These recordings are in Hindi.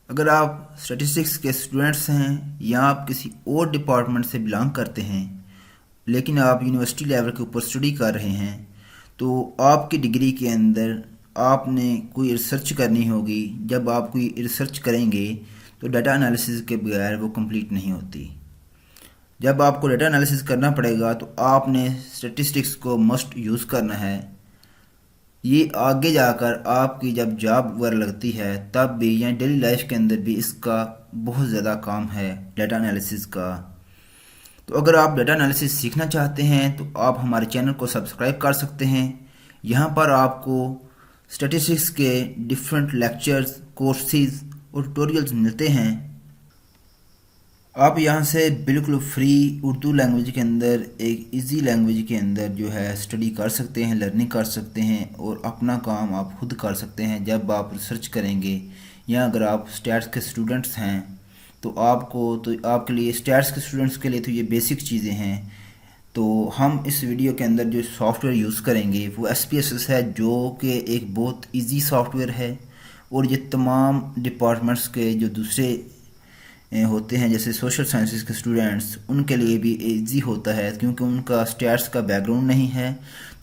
अगर आप स्टैटिस्टिक्स के स्टूडेंट्स हैं या आप किसी और डिपार्टमेंट से बिलोंग करते हैं लेकिन आप यूनिवर्सिटी लेवल के ऊपर स्टडी कर रहे हैं तो आपकी डिग्री के अंदर आपने कोई रिसर्च करनी होगी। जब आप कोई रिसर्च करेंगे तो डाटा एनालिसिस के बगैर वो कंप्लीट नहीं होती। जब आपको डाटा एनालिसिस करना पड़ेगा तो आपने स्टैटिस्टिक्स को मस्ट यूज़ करना है। ये आगे जाकर आपकी जब जॉब वगैरह लगती है तब भी या डेली लाइफ के अंदर भी इसका बहुत ज़्यादा काम है डाटा एनालिसिस का। तो अगर आप डाटा एनालिसिस सीखना चाहते हैं तो आप हमारे चैनल को सब्सक्राइब कर सकते हैं। यहाँ पर आपको स्टैटिस्टिक्स के डिफरेंट लेक्चर्स, कोर्सेज और ट्यूटोरियल्स मिलते हैं। आप यहाँ से बिल्कुल फ्री उर्दू लैंग्वेज के अंदर, एक इजी लैंग्वेज के अंदर जो है स्टडी कर सकते हैं, लर्निंग कर सकते हैं और अपना काम आप खुद कर सकते हैं। जब आप रिसर्च करेंगे या अगर आप स्टैट्स के स्टूडेंट्स हैं तो आपके लिए, स्टैट्स के स्टूडेंट्स के लिए तो ये बेसिक चीज़ें हैं। तो हम इस वीडियो के अंदर जो सॉफ्टवेयर यूज़ करेंगे वो SPSS है, जो कि एक बहुत इजी सॉफ्टवेयर है और ये तमाम डिपार्टमेंट्स के जो दूसरे होते हैं जैसे सोशल साइंसेस के स्टूडेंट्स, उनके लिए भी इजी होता है क्योंकि उनका स्टैट्स का बैकग्राउंड नहीं है।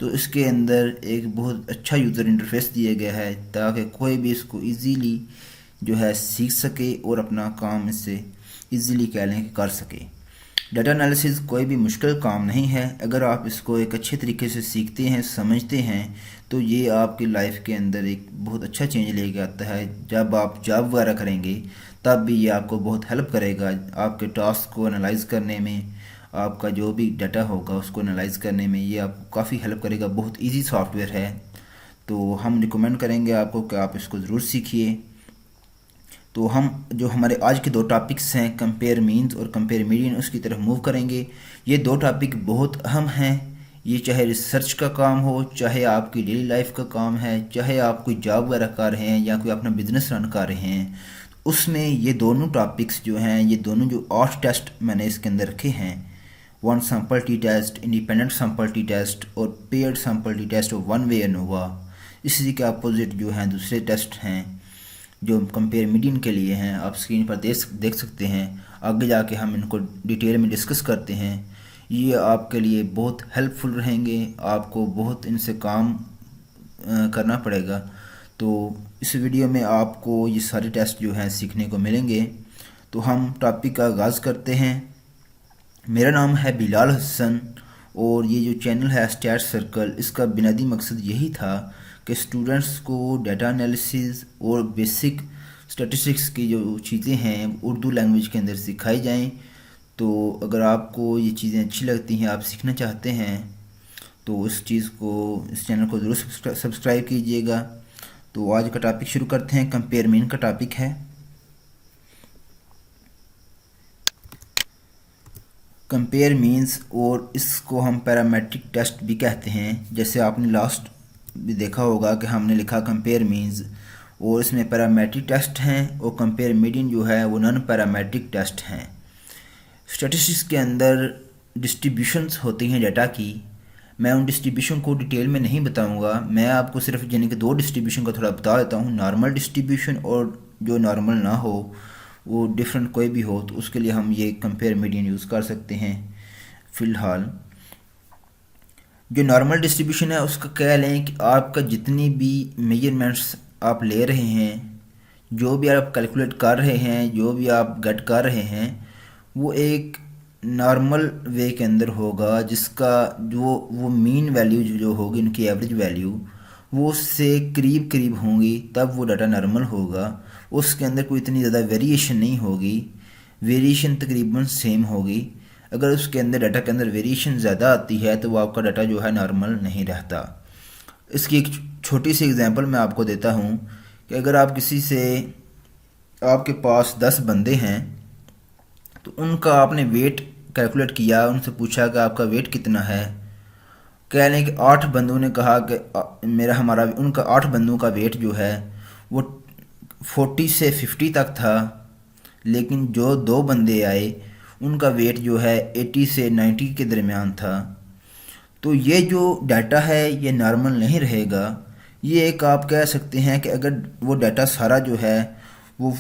तो इसके अंदर एक बहुत अच्छा यूज़र इंटरफेस दिया गया है ताकि कोई भी इसको इजीली जो है सीख सके और अपना काम इससे इजीली कह लें कि कर सके। डाटा एनालिसिस कोई भी मुश्किल काम नहीं है। अगर आप इसको एक अच्छे तरीके से सीखते हैं, समझते हैं तो ये आपकी लाइफ के अंदर एक बहुत अच्छा चेंज लेके आता है। जब आप जॉब वगैरह करेंगे तब भी ये आपको बहुत हेल्प करेगा आपके टास्क को एनालाइज करने में, आपका जो भी डाटा होगा उसको एनालाइज करने में ये आपको काफ़ी हेल्प करेगा। बहुत ईजी सॉफ्टवेयर है तो हम रिकमेंड करेंगे आपको कि आप इसको ज़रूर सीखिए। तो हम जो हमारे आज के दो टॉपिक्स हैं, कंपेयर मीन्स और कंपेयर मीडियन, उसकी तरफ मूव करेंगे। ये दो टॉपिक बहुत अहम हैं। ये चाहे रिसर्च का काम हो, चाहे आपकी डेली लाइफ का काम है, चाहे आप कोई जॉब वगैरह कर रहे हैं या कोई अपना बिजनेस रन कर रहे हैं, उसमें ये दोनों टॉपिक्स जो हैं, ये दोनों जो 8 टेस्ट मैंने इसके अंदर रखे हैं, one sample t test, independent sample t test और पेयर्ड सैम्पल टी टेस्ट और वन वे एनोवा, इसी के अपोजिट जो हैं दूसरे टेस्ट हैं जो कंपेयर मीडियन के लिए हैं। आप स्क्रीन पर देख सकते हैं। आगे जाके हम इनको डिटेल में डिस्कस करते हैं। ये आपके लिए बहुत हेल्पफुल रहेंगे, आपको बहुत इनसे काम करना पड़ेगा। तो इस वीडियो में आपको ये सारे टेस्ट जो हैं सीखने को मिलेंगे। तो हम टॉपिक का आगाज़ करते हैं। मेरा नाम है बिलाल हसन और ये जो चैनल है स्टैट सर्कल, इसका बुनियादी मकसद यही था कि स्टूडेंट्स को डाटा एनालिसिस और बेसिक स्टैटिस्टिक्स की जो चीज़ें हैं उर्दू लैंग्वेज के अंदर सिखाई जाएं। तो अगर आपको ये चीज़ें अच्छी लगती हैं, आप सीखना चाहते हैं तो इस चैनल को ज़रूर सब्सक्राइब कीजिएगा। तो आज का टॉपिक शुरू करते हैं। कंपेयर मीन का टॉपिक है। कंपेयर मीन्स और इसको हम पैरामेट्रिक टेस्ट भी कहते हैं। जैसे आपने लास्ट भी देखा होगा कि हमने लिखा कंपेयर मीन्स और इसमें पैरामेट्रिक टेस्ट हैं और कंपेयर मीडियन जो है वो नॉन पैरामेट्रिक टेस्ट हैं। स्टैटिस्टिक्स के अंदर डिस्ट्रीब्यूशंस होती हैं डाटा की। मैं उन डिस्ट्रीब्यूशन को डिटेल में नहीं बताऊंगा, मैं आपको सिर्फ यानी कि दो डिस्ट्रीब्यूशन का थोड़ा बता देता हूँ, नॉर्मल डिस्ट्रीब्यूशन और जो नॉर्मल ना हो, वो डिफरेंट कोई भी हो, तो उसके लिए हम ये कंपेयर मीडियन यूज़ कर सकते हैं। फ़िलहाल जो नॉर्मल डिस्ट्रीब्यूशन है उसका कह लें कि आपका जितनी भी मेजरमेंट्स आप ले रहे हैं, जो भी आप कैलकुलेट कर रहे हैं, जो भी आप गेट कर रहे हैं, वो एक नॉर्मल वे के अंदर होगा जिसका जो वो मीन वैल्यू जो होगी, उनकी एवरेज वैल्यू वो उससे करीब करीब होंगी, तब वो डाटा नॉर्मल होगा। उसके अंदर कोई इतनी ज़्यादा वेरिएशन नहीं होगी, वेरिएशन तकरीबन सेम होगी। अगर उसके अंदर डाटा के अंदर वेरिएशन ज़्यादा आती है तो वो आपका डाटा जो है नॉर्मल नहीं रहता। इसकी एक छोटी सी एग्जांपल मैं आपको देता हूँ कि अगर आप किसी से, आपके पास 10 बंदे हैं तो उनका आपने वेट कैलकुलेट किया, उनसे पूछा कि आपका वेट कितना है। कह लें कि 8 बंदों ने कहा कि उनका 8 बंदों का वेट जो है वो 40 से 50 तक था, लेकिन जो 2 बंदे आए उनका वेट जो है 80 से 90 के दरमियान था। तो ये जो डाटा है ये नॉर्मल नहीं रहेगा। ये एक आप कह सकते हैं कि अगर वो डाटा सारा जो है वो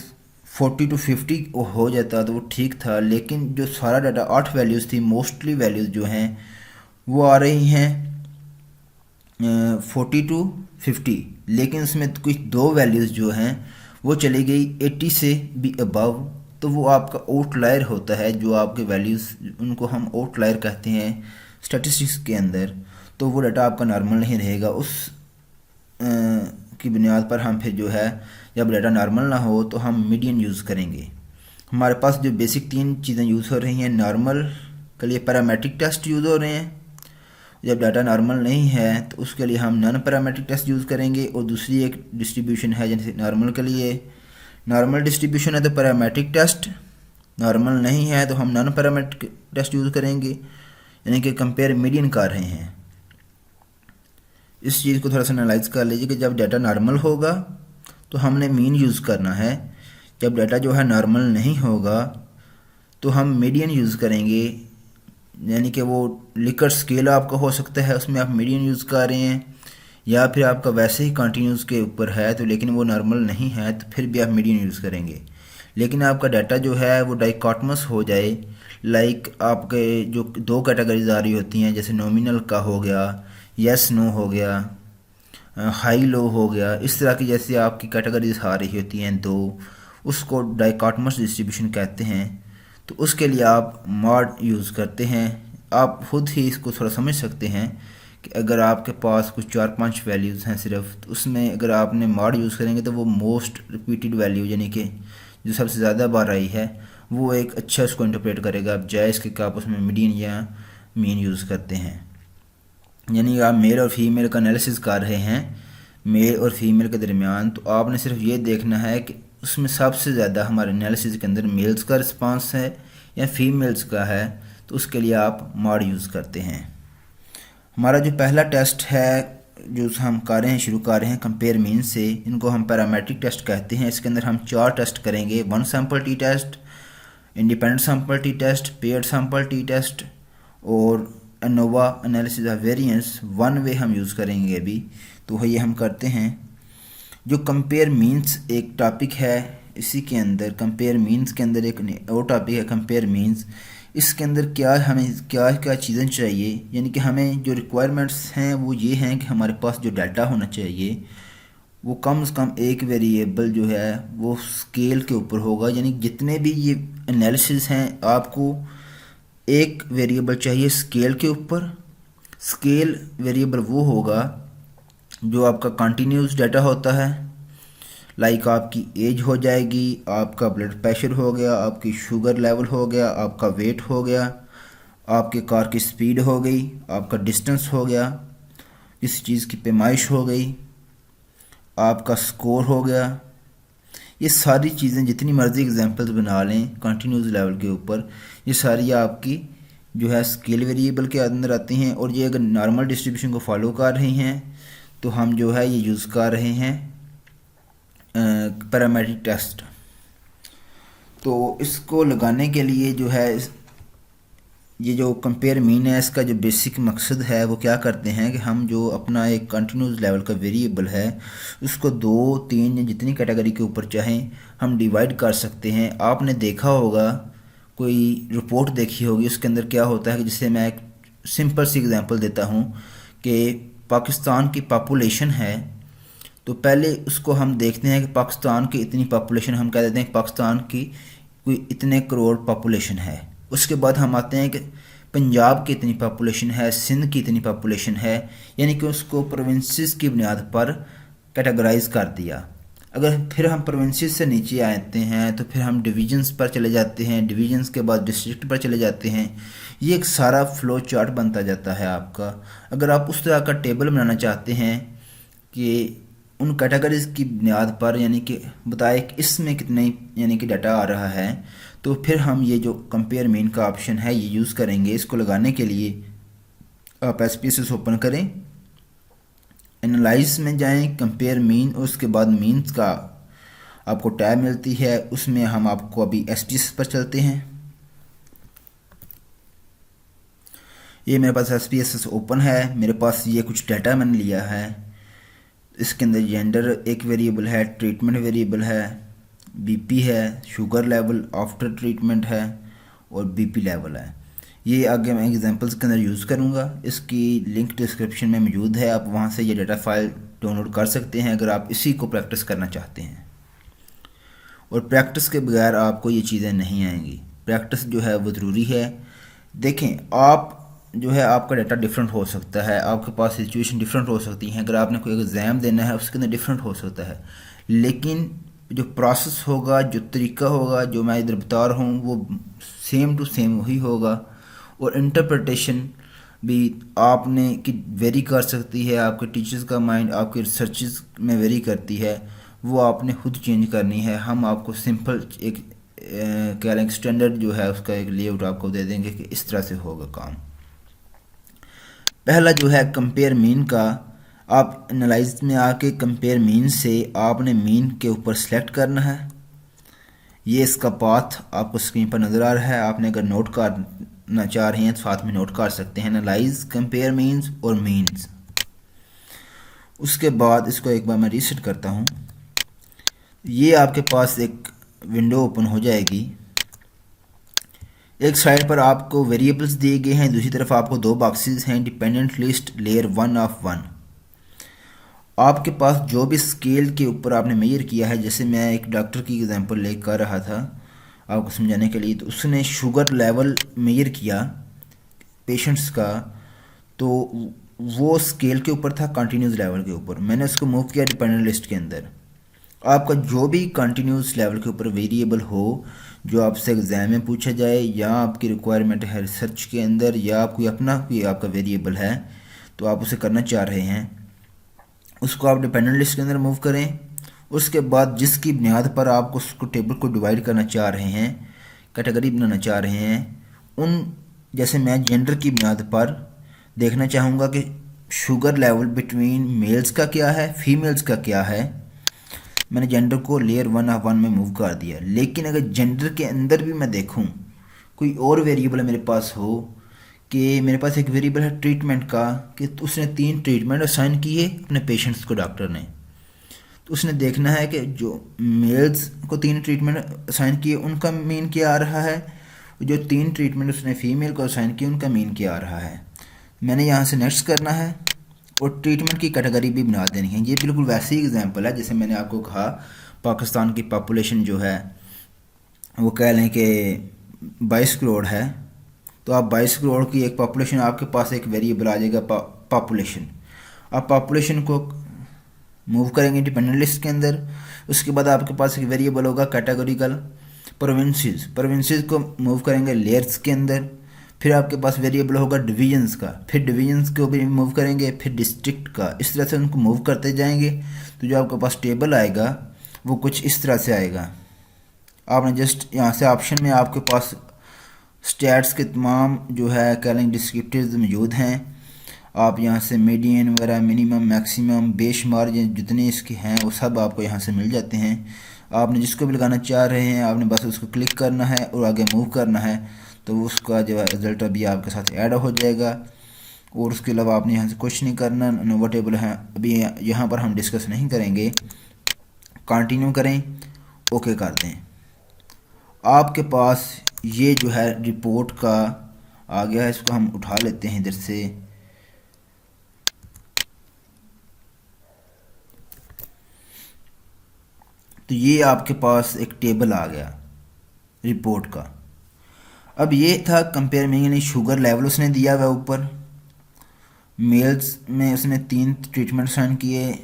40 to 50 हो जाता तो वो ठीक था, लेकिन जो सारा डाटा 8 वैल्यूज़ थी, मोस्टली वैल्यूज़ जो हैं वो आ रही हैं 40 to 50, लेकिन उसमें कुछ 2 वैल्यूज़ जो हैं वो चली गई 80 से भी अबव। तो वो आपका आउटलायर होता है, जो आपके वैल्यूज़ उनको हम आउटलायर कहते हैं स्टैटिस्टिक्स के अंदर। तो वो डाटा आपका नॉर्मल नहीं रहेगा। उस की बुनियाद पर हम फिर जो है, जब डाटा नॉर्मल ना हो तो हम मीडियन यूज़ करेंगे। हमारे पास जो बेसिक 3 चीज़ें यूज़ हो रही हैं, नॉर्मल के लिए पैरामेट्रिक टेस्ट यूज़ हो रहे हैं, जब डाटा नॉर्मल नहीं है तो उसके लिए हम नॉन पैरामेट्रिक टेस्ट यूज़ करेंगे। और दूसरी एक डिस्ट्रीब्यूशन है, जैसे नॉर्मल के लिए नॉर्मल डिस्ट्रीब्यूशन है तो पैरामेट्रिक टेस्ट, नॉर्मल नहीं है तो हम नॉन पैरामेट्रिक टेस्ट यूज़ करेंगे, यानी कि कंपेयर मीडियन कर रहे हैं। इस चीज़ को थोड़ा सा एनालाइज कर लीजिए कि जब डाटा नॉर्मल होगा तो हमने मीन यूज़ करना है, जब डाटा जो है नॉर्मल नहीं होगा तो हम मीडियन यूज़ करेंगे। यानी कि वो लिकर्ट स्केल आपका हो सकता है, उसमें आप मीडियन यूज़ कर रहे हैं, या फिर आपका वैसे ही कंटिन्यूस के ऊपर है तो लेकिन वो नॉर्मल नहीं है तो फिर भी आप मीडियन यूज़ करेंगे। लेकिन आपका डाटा जो है वो डाइकोटमस हो जाए, लाइक आपके जो 2 कैटेगरीज आ रही होती हैं, जैसे नॉमिनल का हो गया, यस नो हो गया, हाई लो हो गया, इस तरह की जैसे आपकी कैटेगरीज आ रही होती हैं 2, उसको डाइकोटमस डिस्ट्रीब्यूशन कहते हैं। तो उसके लिए आप मॉड यूज़ करते हैं। आप खुद ही इसको थोड़ा समझ सकते हैं कि अगर आपके पास कुछ 4-5 वैल्यूज़ हैं सिर्फ, तो उसमें अगर आपने मॉड यूज़ करेंगे तो वो मोस्ट रिपीटेड वैल्यू, यानी कि जो सबसे ज़्यादा बार आई है, वो एक अच्छा उसको इंटरप्रेट करेगा। आप जायज़ के आप उसमें मीडियन या मीन यूज़ करते हैं, यानी आप मेल और फीमेल का एनालिसिस कर रहे हैं, मेल और फीमेल के दरमियान, तो आपने सिर्फ ये देखना है कि उसमें सबसे ज़्यादा हमारे एनालिसिस के अंदर मेल्स का रिस्पांस है या फीमेल्स का है, तो उसके लिए आप मॉड यूज़ करते हैं। हमारा जो पहला टेस्ट है जो हम कर रहे हैं, शुरू कर रहे हैं कंपेयर मीन से, इनको हम पैरामेट्रिक टेस्ट कहते हैं। इसके अंदर हम 4 टेस्ट करेंगे, 1 sample t test, independent sample t test, paired sample t test और ANOVA analysis of variance 1 way हम यूज़ करेंगे अभी। तो ये हम करते हैं। जो कंपेयर मीन्स एक टॉपिक है, इसी के अंदर कंपेयर मीन्स के अंदर एक और टॉपिक है कंपेयर मीन्स। इसके अंदर क्या हमें क्या क्या चीज़ें चाहिए, यानी कि हमें जो रिक्वायरमेंट्स हैं वो ये हैं कि हमारे पास जो डाटा होना चाहिए वो कम से कम एक वेरिएबल जो है वो स्केल के ऊपर होगा। यानी जितने भी ये एनालिसिस हैं आपको एक वेरिएबल चाहिए स्केल के ऊपर। स्केल वेरिएबल वो होगा जो आपका कंटिन्यूस डाटा होता है, लाइक आपकी एज हो जाएगी, आपका ब्लड प्रेशर हो गया, आपकी शुगर लेवल हो गया, आपका वेट हो गया, आपके कार की स्पीड हो गई, आपका डिस्टेंस हो गया, किसी चीज़ की पैमाइश हो गई, आपका स्कोर हो गया। ये सारी चीज़ें जितनी मर्ज़ी एग्जांपल्स बना लें कंटिन्यूस लेवल के ऊपर, ये सारी आपकी जो है स्केल वेरिएबल के अंदर आती हैं। और ये अगर नॉर्मल डिस्ट्रीब्यूशन को फॉलो कर रही हैं तो हम जो है ये यूज़ कर रहे हैं पैरामेट्रिक टेस्ट। तो इसको लगाने के लिए जो है ये जो कंपेयर मीन है, इसका जो बेसिक मकसद है वो क्या करते हैं कि हम जो अपना एक कंटिन्यूस लेवल का वेरिएबल है उसको 2-3 या जितनी कैटेगरी के ऊपर चाहें हम डिवाइड कर सकते हैं। आपने देखा होगा, कोई रिपोर्ट देखी होगी, उसके अंदर क्या होता है कि जिससे मैं एक सिंपल सी एग्जांपल देता हूँ कि पाकिस्तान की पॉपुलेशन है, तो पहले उसको हम देखते हैं कि पाकिस्तान की इतनी पॉपुलेशन, हम कह देते हैं पाकिस्तान की कोई इतने करोड़ पॉपुलेशन है। उसके बाद हम आते हैं कि पंजाब की इतनी पॉपुलेशन है, सिंध की इतनी पॉपुलेशन है, यानी कि उसको प्रोविंसेस की बुनियाद पर कैटेगराइज कर दिया। अगर फिर हम प्रोविंसेस से नीचे आते हैं तो फिर हम डिवीजन्स पर चले जाते हैं, डिवीजन्स के बाद डिस्ट्रिक्ट पर चले जाते हैं। ये एक सारा फ्लो चार्ट बनता जाता है आपका। अगर आप उस तरह का टेबल बनाना चाहते हैं कि उन कैटेगरीज की बुनियाद पर, यानी कि बताए कि इसमें कितने यानी कि डाटा आ रहा है, तो फिर हम ये जो कंपेयर मीन का ऑप्शन है ये यूज़ करेंगे। इसको लगाने के लिए आप SPSS ओपन करें, एनालाइज में जाएं, कंपेयर मीन, और उसके बाद मीन्स का आपको टैब मिलती है, उसमें हम आपको अभी SPSS पर चलते हैं। ये मेरे पास SPSS ओपन है, मेरे पास ये कुछ डाटा मैंने लिया है। इसके अंदर जेंडर एक वेरिएबल है, ट्रीटमेंट वेरिएबल है, बीपी है, शुगर लेवल आफ्टर ट्रीटमेंट है और बीपी लेवल है। ये आगे मैं एग्जांपल्स के अंदर यूज़ करूँगा। इसकी लिंक डिस्क्रिप्शन में मौजूद है, आप वहाँ से ये डाटा फाइल डाउनलोड कर सकते हैं अगर आप इसी को प्रैक्टिस करना चाहते हैं। और प्रैक्टिस के बगैर आपको ये चीज़ें नहीं आएंगी, प्रैक्टिस जो है वो ज़रूरी है। देखें, आप जो है आपका डाटा डिफरेंट हो सकता है, आपके पास सिचुएशन डिफरेंट हो सकती है, अगर आपने कोई एग्ज़ाम देना है उसके अंदर डिफरेंट हो सकता है, लेकिन जो प्रोसेस होगा, जो तरीका होगा, जो मैं इधर बता रहा हूँ वो सेम टू सेम वही होगा। और इंटरप्रिटेशन भी आपने कि वेरी कर सकती है, आपके टीचर्स का माइंड आपके रिसर्चेस में वेरी करती है, वो आपने खुद चेंज करनी है। हम आपको सिंपल एक क्या लें स्टैंडर्ड जो है उसका एक लेआउट आपको दे देंगे कि इस तरह से होगा काम। पहला जो है कंपेयर मीन का, आप एनालाइज में आके कंपेयर मीन से आपने मीन के ऊपर सेलेक्ट करना है। ये इसका पाथ आपको स्क्रीन पर नज़र आ रहा है, आपने अगर नोट करना चाह रहे हैं तो साथ में नोट कर सकते हैं, एनालाइज, कंपेयर मीन्स और मीन्स। उसके बाद इसको एक बार मैं रीसेट करता हूँ, ये आपके पास एक विंडो ओपन हो जाएगी। एक साइड पर आपको वेरिएबल्स दिए गए हैं, दूसरी तरफ आपको दो बॉक्सेस हैं, डिपेंडेंट लिस्ट लेयर 1 ऑफ 1। आपके पास जो भी स्केल के ऊपर आपने मेजर किया है, जैसे मैं एक डॉक्टर की एग्जांपल ले कर रहा था आपको समझाने के लिए, तो उसने शुगर लेवल मेजर किया पेशेंट्स का, तो वो स्केल के ऊपर था, कंटिन्यूस लेवल के ऊपर। मैंने उसको मूव किया डिपेंडेंट लिस्ट के अंदर। आपका जो भी कंटिन्यूस लेवल के ऊपर वेरिएबल हो, जो आपसे एग्जाम में पूछा जाए या आपकी रिक्वायरमेंट है रिसर्च के अंदर, या कोई अपना कोई आपका वेरिएबल है तो आप उसे करना चाह रहे हैं, उसको आप डिपेंडेंट लिस्ट के अंदर मूव करें। उसके बाद जिसकी बुनियाद पर आपको उसको टेबल को डिवाइड करना चाह रहे हैं, कैटेगरी बनाना चाह रहे हैं, उन जैसे मैं जेंडर की बुनियाद पर देखना चाहूँगा कि शुगर लेवल बिटवीन मेल्स का क्या है, फीमेल्स का क्या है। मैंने जेंडर को लेयर 1 ऑफ 1 में मूव कर दिया। लेकिन अगर जेंडर के अंदर भी मैं देखूं कोई और वेरिएबल मेरे पास हो, कि मेरे पास एक वेरिएबल है ट्रीटमेंट का, कि उसने 3 ट्रीटमेंट असाइन किए अपने पेशेंट्स को डॉक्टर ने, तो उसने देखना है कि जो मेल्स को 3 ट्रीटमेंट असाइन किए उनका मीन क्या आ रहा है, जो 3 ट्रीटमेंट उसने फीमेल को असाइन किए उनका मीन क्या आ रहा है। मैंने यहाँ से नेक्स्ट करना है और ट्रीटमेंट की कैटेगरी भी बना देनी है। ये बिल्कुल वैसे ही एग्जांपल है जैसे मैंने आपको कहा, पाकिस्तान की पॉपुलेशन जो है वो कह लें कि 22 करोड़ है, तो आप 22 करोड़ की एक पॉपुलेशन, आपके पास एक वेरिएबल आ जाएगा पॉपुलेशन। आप पॉपुलेशन को मूव करेंगे डिपेंडेंट लिस्ट के अंदर। उसके बाद आपके पास एक वेरिएबल होगा कैटेगोरिकल, प्रोविंसेस को मूव करेंगे लेयर्स के अंदर। फिर आपके पास वेरिएबल होगा डिवीजन्स का, फिर डिवीजन्स को भी मूव करेंगे, फिर डिस्ट्रिक्ट का। इस तरह से उनको मूव करते जाएंगे तो जो आपके पास टेबल आएगा वो कुछ इस तरह से आएगा। आपने जस्ट यहाँ से ऑप्शन में आपके पास स्टैट्स के तमाम जो है कैलिंग डिस्क्रिप्टिव्स मौजूद हैं। आप यहाँ से मीडियन वगैरह, मिनिमम, मैक्सिमम, बेशुमार जितने इसके हैं वो सब आपको यहाँ से मिल जाते हैं। आपने जिसको भी लगाना चाह रहे हैं आपने बस उसको क्लिक करना है और आगे मूव करना है, तो उसका जो है रिज़ल्ट अभी आपके साथ ऐड हो जाएगा। और उसके अलावा आपने यहाँ से कुछ नहीं करना, नोवा टेबल है अभी यहाँ पर हम डिस्कस नहीं करेंगे। कंटिन्यू करें, ओके कर दें। आपके पास ये जो है रिपोर्ट का आ गया है, इसको हम उठा लेते हैं इधर से। तो ये आपके पास एक टेबल आ गया रिपोर्ट का। अब ये था कंपेयर में, यानी शुगर लेवल उसने दिया हुआ ऊपर, मेल्स में उसने 3 ट्रीटमेंट साइन किए,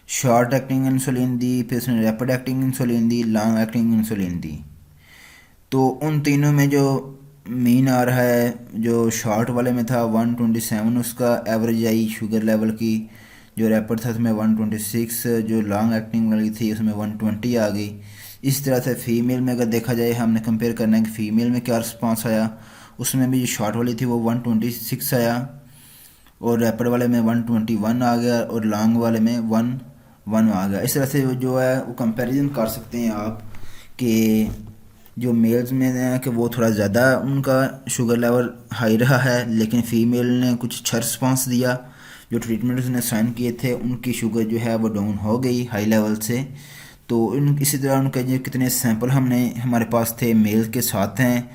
शॉर्ट एक्टिंग इंसुलिन दी, फिर उसने रैपिड एक्टिंग इंसुलिन दी, लॉन्ग एक्टिंग इंसुलिन दी। तो उन तीनों में जो मीन आ रहा है, जो शॉर्ट वाले में था 127 उसका एवरेज आई शुगर लेवल की, जो रैपिड था उसमें 126, जो लॉन्ग एक्टिंग वाली थी उसमें 120 आ गई। इस तरह से फ़ीमेल में अगर देखा जाए, हमने कंपेयर करना है कि फ़ीमेल में क्या रिस्पांस आया, उसमें भी जो शॉर्ट वाली थी वो 126 आया, और रैपिड वाले में 121 आ गया, और लॉन्ग वाले में 1 आ गया। इस तरह से जो है वो कंपैरिजन कर सकते हैं आप कि जो मेल्स में है कि वो थोड़ा ज़्यादा उनका शुगर लेवल हाई रहा है, लेकिन फ़ीमेल ने कुछ अच्छा रिस्पांस दिया। जो ट्रीटमेंट उसने साइन किए थे उनकी शुगर जो है वो डाउन हो गई हाई लेवल से। तो इसी तरह उनके जो कितने सैंपल हमने हमारे पास थे मेल के साथ हैं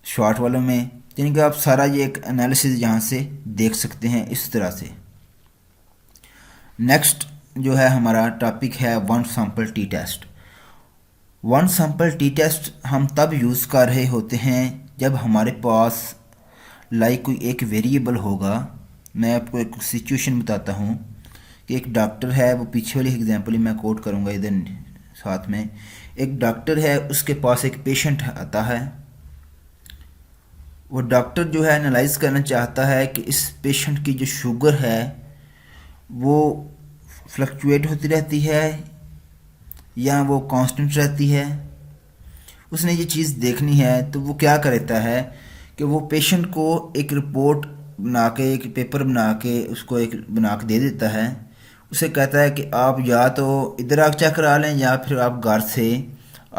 शॉर्ट वालों में, यानी कि आप सारा ये एक एनालिसिस यहाँ से देख सकते हैं इस तरह से। नेक्स्ट जो है हमारा टॉपिक है one sample T test. One sample T test हम तब यूज़ कर रहे होते हैं जब हमारे पास लाइक कोई एक वेरिएबल होगा। मैं आपको एक सिचुएशन बताता हूँ कि एक डॉक्टर है, वो पीछे वाली एग्जांपल ही मैं कोट करूँगा इधर साथ में। एक डॉक्टर है, उसके पास एक पेशेंट आता है। वो डॉक्टर जो है एनालाइज करना चाहता है कि इस पेशेंट की जो शुगर है वो फ्लक्चुएट होती रहती है या वो कांस्टेंट रहती है। उसने ये चीज़ देखनी है, तो वो क्या करता है कि वो पेशेंट को एक रिपोर्ट बना के, एक पेपर बना के उसको एक बना के दे देता है। उसे कहता है कि आप या तो इधर आके चेक करा लें या फिर आप घर से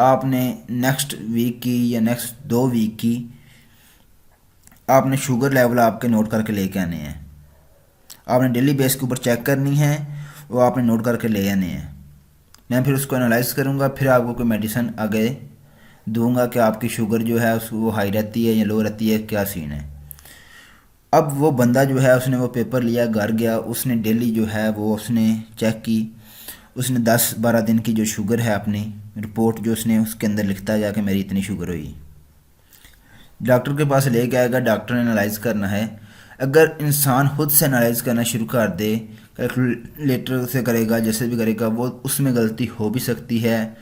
आपने नेक्स्ट वीक की या नेक्स्ट 2 वीक की आपने शुगर लेवल आपके नोट करके लेके आने हैं। आपने डेली बेस के ऊपर चेक करनी है, वो आपने नोट करके ले आने हैं। मैं फिर उसको एनालाइज करूँगा, फिर आपको कोई मेडिसिन आगे दूंगा कि आपकी शुगर जो है उसको वो हाई रहती है या लो रहती है, क्या सीन है। अब वो बंदा जो है उसने वो पेपर लिया, घर गया, उसने डेली जो है वो उसने चेक की। उसने 10-12 दिन की जो शुगर है अपनी रिपोर्ट जो उसने उसके अंदर लिखता है जाके मेरी इतनी शुगर हुई। डॉक्टर के पास लेके आएगा, डॉक्टर ने एनालाइज करना है। अगर इंसान खुद से एनालाइज करना शुरू कर दे, कैलकुलेटर से करेगा, जैसे भी करेगा, वो उसमें गलती हो भी सकती है।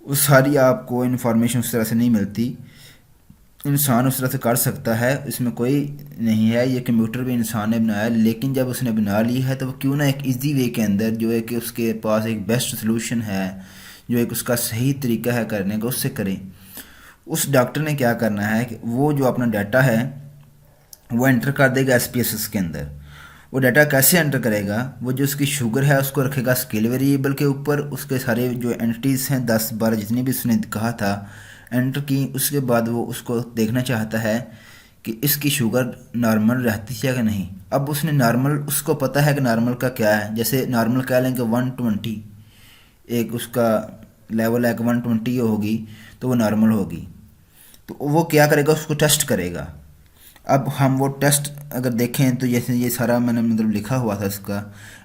वो सारी आपको इन्फॉर्मेशन उस तरह से नहीं मिलती। इंसान उस तरह से कर सकता है, इसमें कोई नहीं है। ये कंप्यूटर भी इंसान ने बनाया, लेकिन जब उसने बना ली है तो वो क्यों ना एक इजी वे के अंदर जो है कि उसके पास एक बेस्ट सोल्यूशन है, जो एक उसका सही तरीका है करने का, उससे करें। उस डॉक्टर ने क्या करना है कि वो जो अपना डाटा है वो एंटर कर देगा एसपीएसएस के अंदर। वो डाटा कैसे एंटर करेगा, वो जो उसकी शुगर है उसको रखेगा स्केल वेरिएबल के ऊपर। उसके सारे जो एंटिटीज़ हैं 10-12 जितनी भी उसने कहा था एंटर की। उसके बाद वो उसको देखना चाहता है कि इसकी शुगर नॉर्मल रहती है या नहीं। अब उसने नॉर्मल, उसको पता है कि नॉर्मल का क्या है। जैसे नॉर्मल कह लें कि 120 एक उसका लेवल है कि 120 होगी तो वो नॉर्मल होगी। तो वो क्या करेगा, उसको टेस्ट करेगा। अब हम वो टेस्ट अगर देखें तो जैसे ये सारा मैंने मतलब लिखा हुआ था, इसका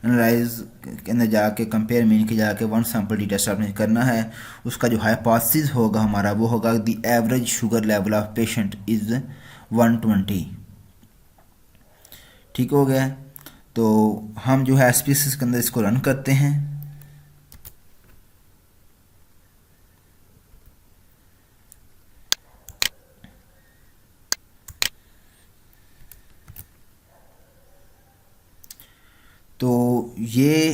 एनालाइज के अंदर जाके कंपेयर मीन के जाके वन सैंपल टी टेस्ट आपने करना है। उसका जो हाइपोथेसिस होगा हमारा वो होगा the average sugar level of patient is 120। ठीक हो गया। तो हम जो है एसपीएसएस के अंदर इसको रन करते हैं। तो ये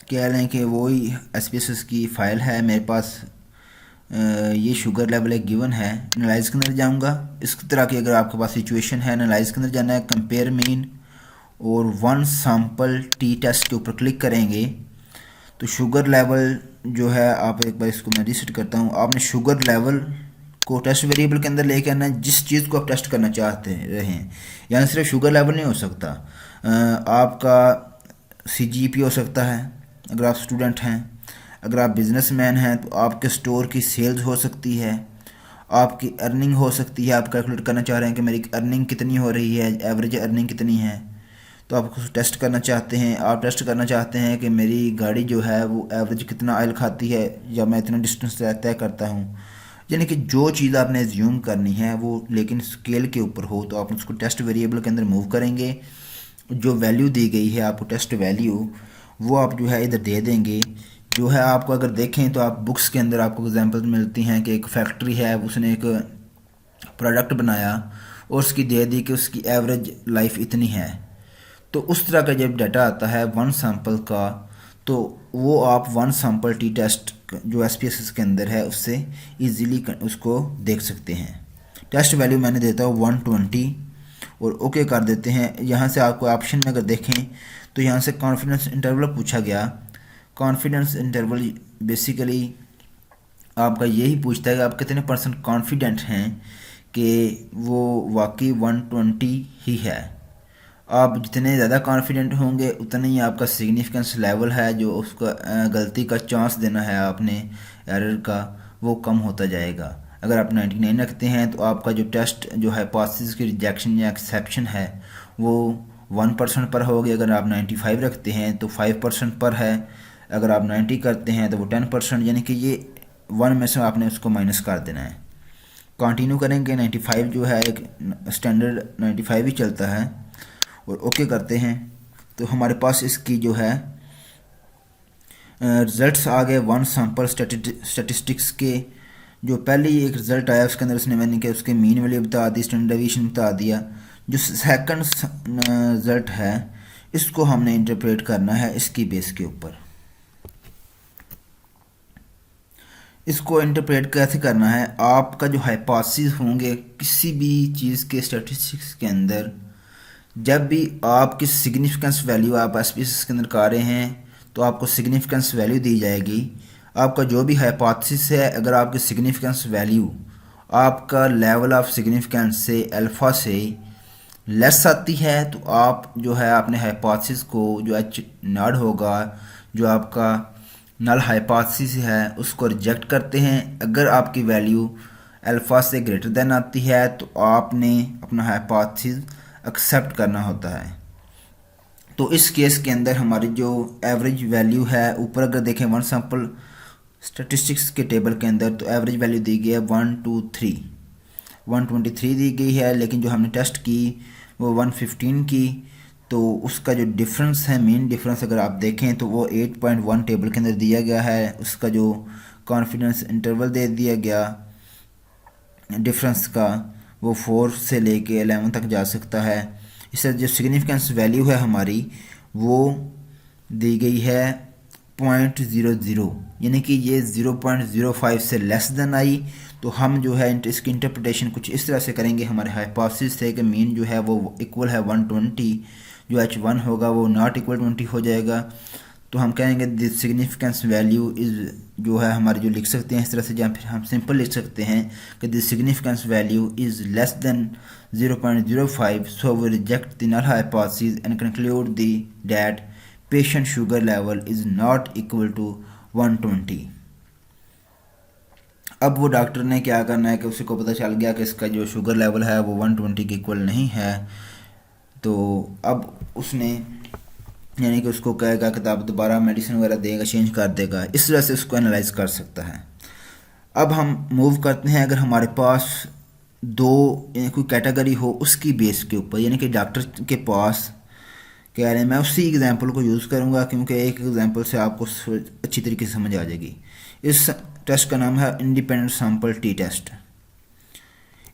कह लें कि वही एसपीएसएस की फ़ाइल है मेरे पास। ये शुगर लेवल एक गिवन है। एनालाइज के अंदर जाऊंगा। इस तरह की अगर आपके पास सिचुएशन है, एनालाइज के अंदर जाना है, कंपेयर मीन और वन सैंपल टी टेस्ट के ऊपर क्लिक करेंगे तो शुगर लेवल जो है, आप एक बार इसको मैं रीसेट करता हूँ। आपने शुगर लेवल को टेस्ट वेरिएबल के अंदर लेके आना है, जिस चीज़ को आप टेस्ट करना चाहते रहे हैं। यानी सिर्फ शुगर लेवल नहीं हो सकता, आपका सीजीपी हो सकता है अगर आप स्टूडेंट हैं। अगर आप बिजनेसमैन हैं तो आपके स्टोर की सेल्स हो सकती है, आपकी अर्निंग हो सकती है। आप कैलकुलेट करना चाह रहे हैं कि मेरी अर्निंग कितनी हो रही है, एवरेज अर्निंग कितनी है, तो आप उसको टेस्ट करना चाहते हैं। आप टेस्ट करना चाहते हैं कि मेरी गाड़ी जो है वो एवरेज कितना ऑयल खाती है या मैं इतना डिस्टेंस तय करता हूँ। यानी कि जो चीज़ आपने एज्यूम करनी है वो लेकिन स्केल के ऊपर हो, तो आप उसको टेस्ट वेरिएबल के अंदर मूव करेंगे। जो वैल्यू दी गई है आपको, टेस्ट वैल्यू, वो आप जो है इधर दे देंगे। जो है आपको अगर देखें तो आप बुक्स के अंदर आपको एग्जांपल मिलती हैं कि एक फैक्ट्री है, उसने एक प्रोडक्ट बनाया और उसकी दे दी कि उसकी एवरेज लाइफ इतनी है। तो उस तरह का जब डाटा आता है वन सैंपल का, तो वो आप वन सैंपल टी टेस्ट जो एसपीएसएस के अंदर है उससे इजीली उसको देख सकते हैं। टेस्ट वैल्यू मैंने देता हूँ 120 और ओके कर देते हैं। यहाँ से आपको ऑप्शन में अगर देखें तो यहाँ से कॉन्फिडेंस इंटरवल पूछा गया। कॉन्फिडेंस इंटरवल बेसिकली आपका यही पूछता है कि आप कितने % कॉन्फिडेंट हैं कि वो वाकई 120 ही है। आप जितने ज़्यादा कॉन्फिडेंट होंगे उतना ही आपका सिग्निफिकेंस लेवल है जो उसका गलती का चांस देना है आपने एरर का, वो कम होता जाएगा। अगर आप 99 रखते हैं तो आपका जो टेस्ट जो है पासिस की रिजेक्शन या एक्सेप्शन है वो 1% पर होगी। अगर आप 95 रखते हैं तो 5% पर है। अगर आप 90 करते हैं तो वो 10%, यानी कि ये 1 में से आपने उसको माइनस कर देना है। कंटिन्यू करेंगे, 95 जो है एक स्टैंडर्ड 95 ही चलता है, और ओके करते हैं तो हमारे पास इसकी जो है रिजल्ट्स आ गए वन सैम्पल स्टैटिस्टिक्स के। जो पहले ही एक रिज़ल्ट आया उसके अंदर उसने मैंने कि उसके मीन वैल्यू बता दी, स्टैंडर्ड डेविएशन बता दिया। जो सेकंड रिज़ल्ट है इसको हमने इंटरप्रेट करना है इसकी बेस के ऊपर। इसको इंटरप्रेट कैसे करना है, आपका जो हाइपोथेसिस होंगे किसी भी चीज़ के स्टैटिस्टिक्स के अंदर, जब भी आपकी सिग्निफिकेंस वैल्यू आप एसपीएस के अंदर कर रहे हैं तो आपको सिग्निफिकेंस वैल्यू दी जाएगी। आपका जो भी हाइपोथेसिस है, अगर आपकी सिग्निफिकेंस वैल्यू आपका लेवल ऑफ सिग्निफिकेंस से अल्फ़ा से लेस आती है तो आप जो है अपने हाइपोथेसिस को जो एच नॉट होगा, जो आपका नल हाइपोथेसिस है उसको रिजेक्ट करते हैं। अगर आपकी वैल्यू अल्फ़ा से ग्रेटर देन आती है तो आपने अपना हाइपोथेसिस एक्सेप्ट करना होता है। तो इस केस के अंदर हमारी जो एवरेज वैल्यू है, ऊपर अगर देखें वन सैम्पल स्टैटिस्टिक्स के टेबल के अंदर तो एवरेज वैल्यू दी गई है 123 दी गई है, लेकिन जो हमने टेस्ट की वो 115 की। तो उसका जो डिफरेंस है, मेन डिफरेंस अगर आप देखें तो वो 8.1 टेबल के अंदर दिया गया है। उसका जो कॉन्फिडेंस इंटरवल दे दिया गया डिफरेंस का वो 4 से लेके 11 तक जा सकता है। इससे जो सिग्निफिकेंस वैल्यू है हमारी वो दी गई है 0.00, यानी कि ये 0.05 से लेस देन आई। तो हम जो है इसकी इंटरप्रिटेशन कुछ इस तरह से करेंगे, हमारे हाइपोथेसिस से कि मीन जो है वो इक्वल है 120, जो H1 होगा वो नॉट इक्वल 20 हो जाएगा। तो हम कहेंगे दिस सिग्निफिकेंस वैल्यू इज़ जो है हमारी जो लिख सकते हैं इस तरह से, या फिर हम सिंपल लिख सकते हैं कि this significance value is less than 0.05, so we reject the null hypothesis and conclude the that patient sugar level is not equal to 120। अब वो डॉक्टर ने क्या करना है कि उसी को पता चल गया कि इसका जो शुगर लेवल है वो 120 के इक्वल नहीं है। तो अब उसने यानी कि उसको कहेगा कि आप दोबारा मेडिसिन वगैरह देगा, चेंज कर देगा, इस तरह से उसको एनालाइज कर सकता है। अब हम मूव करते हैं, अगर हमारे पास दो कोई कैटेगरी हो उसकी बेस के ऊपर, यानी कि डॉक्टर के पास कह रहे हैं, मैं उसी एग्जांपल को यूज़ करूंगा क्योंकि एक एग्जांपल से आपको अच्छी तरीके से समझ आ जाएगी। इस टेस्ट का नाम है independent sample T test.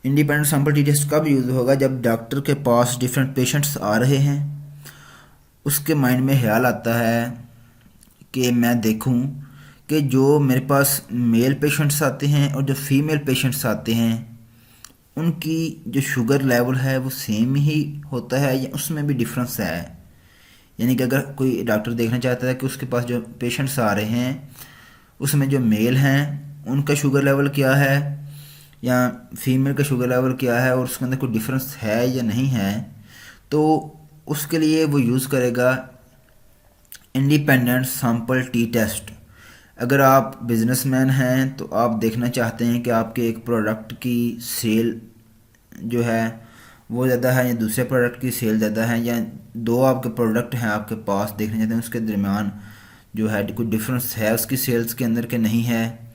Independent sample T test कब यूज़ होगा, जब डॉक्टर के पास डिफरेंट पेशेंट्स आ रहे हैं, उसके माइंड में ख्याल आता है कि मैं देखूं कि जो मेरे पास मेल पेशेंट्स आते हैं और जो फीमेल पेशेंट्स आते हैं उनकी जो शुगर लेवल है वो सेम ही होता है या उसमें भी डिफरेंस है। यानी कि अगर कोई डॉक्टर देखना चाहता है कि उसके पास जो पेशेंट्स आ रहे हैं उसमें जो मेल हैं उनका शुगर लेवल क्या है या फीमेल का शुगर लेवल क्या है और उसके अंदर कोई डिफरेंस है या नहीं है, तो उसके लिए वो यूज़ करेगा इंडिपेंडेंट सैंपल टी टेस्ट। अगर आप बिजनेसमैन हैं तो आप देखना चाहते हैं कि आपके एक प्रोडक्ट की सेल जो है वो ज़्यादा है या दूसरे प्रोडक्ट की सेल ज़्यादा है, या दो आपके प्रोडक्ट हैं आपके पास, देखना चाहते हैं उसके दरमियान जो है कोई डिफरेंस है उसकी सेल्स के अंदर के नहीं है,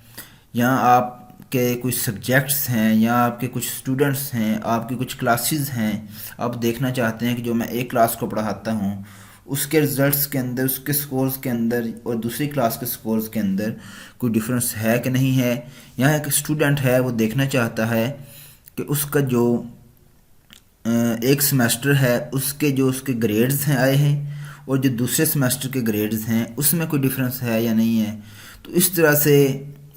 या आपके कुछ सब्जेक्ट्स हैं या आपके कुछ स्टूडेंट्स हैं, आपकी कुछ क्लासेस हैं, आप देखना चाहते हैं कि जो मैं एक क्लास को पढ़ाता हूँ उसके रिजल्ट्स के अंदर, उसके स्कोर्स के अंदर और दूसरी क्लास के स्कोर्स के अंदर कोई डिफरेंस है कि नहीं है। यहाँ एक स्टूडेंट है वो देखना चाहता है कि उसका जो एक सेमेस्टर है उसके जो उसके ग्रेड्स हैं आए हैं और जो दूसरे सेमेस्टर के ग्रेड्स हैं उसमें कोई डिफरेंस है या नहीं है। तो इस तरह से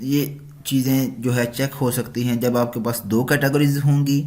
ये चीज़ें जो है चेक हो सकती हैं जब आपके पास दो कैटेगरीज होंगी।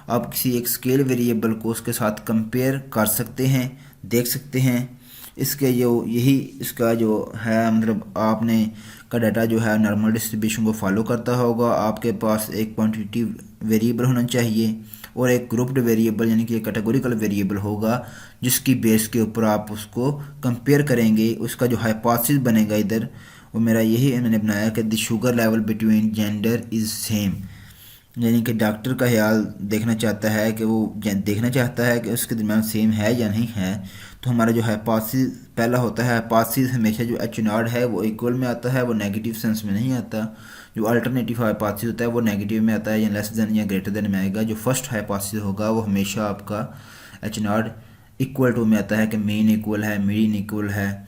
आप किसी एक स्केल वेरिएबल को उसके साथ कंपेयर कर सकते हैं, देख सकते हैं। इसके जो यही इसका जो है मतलब आपने का डाटा जो है नॉर्मल डिस्ट्रीब्यूशन को फॉलो करता होगा। आपके पास एक क्वांटिटी वेरिएबल होना चाहिए और एक ग्रुप्ड वेरिएबल यानी कि एक कैटेगोरिकल वेरिएबल होगा जिसकी बेस के ऊपर आप उसको कंपेयर करेंगे। उसका जो हाइपोथेसिस बनेगा इधर वो मेरा यही मैंने बनाया कि the sugar level between gender is same, यानी कि डॉक्टर का ख्याल देखना चाहता है कि वो देखना चाहता है कि उसके दरमियान सेम है या नहीं है। तो हमारा जो हाइपोथेसिस पहला होता है, हाइपोथेसिस हमेशा जो एच नॉट है वो इक्वल में आता है, वो नेगेटिव सेंस में नहीं आता। जो अल्टरनेटिव हाइपोथेसिस होता है वो नेगेटिव में आता है या लेस देन या ग्रेटर देन में आएगा। जो फर्स्ट हाइपोथेसिस होगा वो हमेशा आपका एच नॉट इक्वल टू में आता है कि मीन इक्वल है, मीडियन इक्वल है,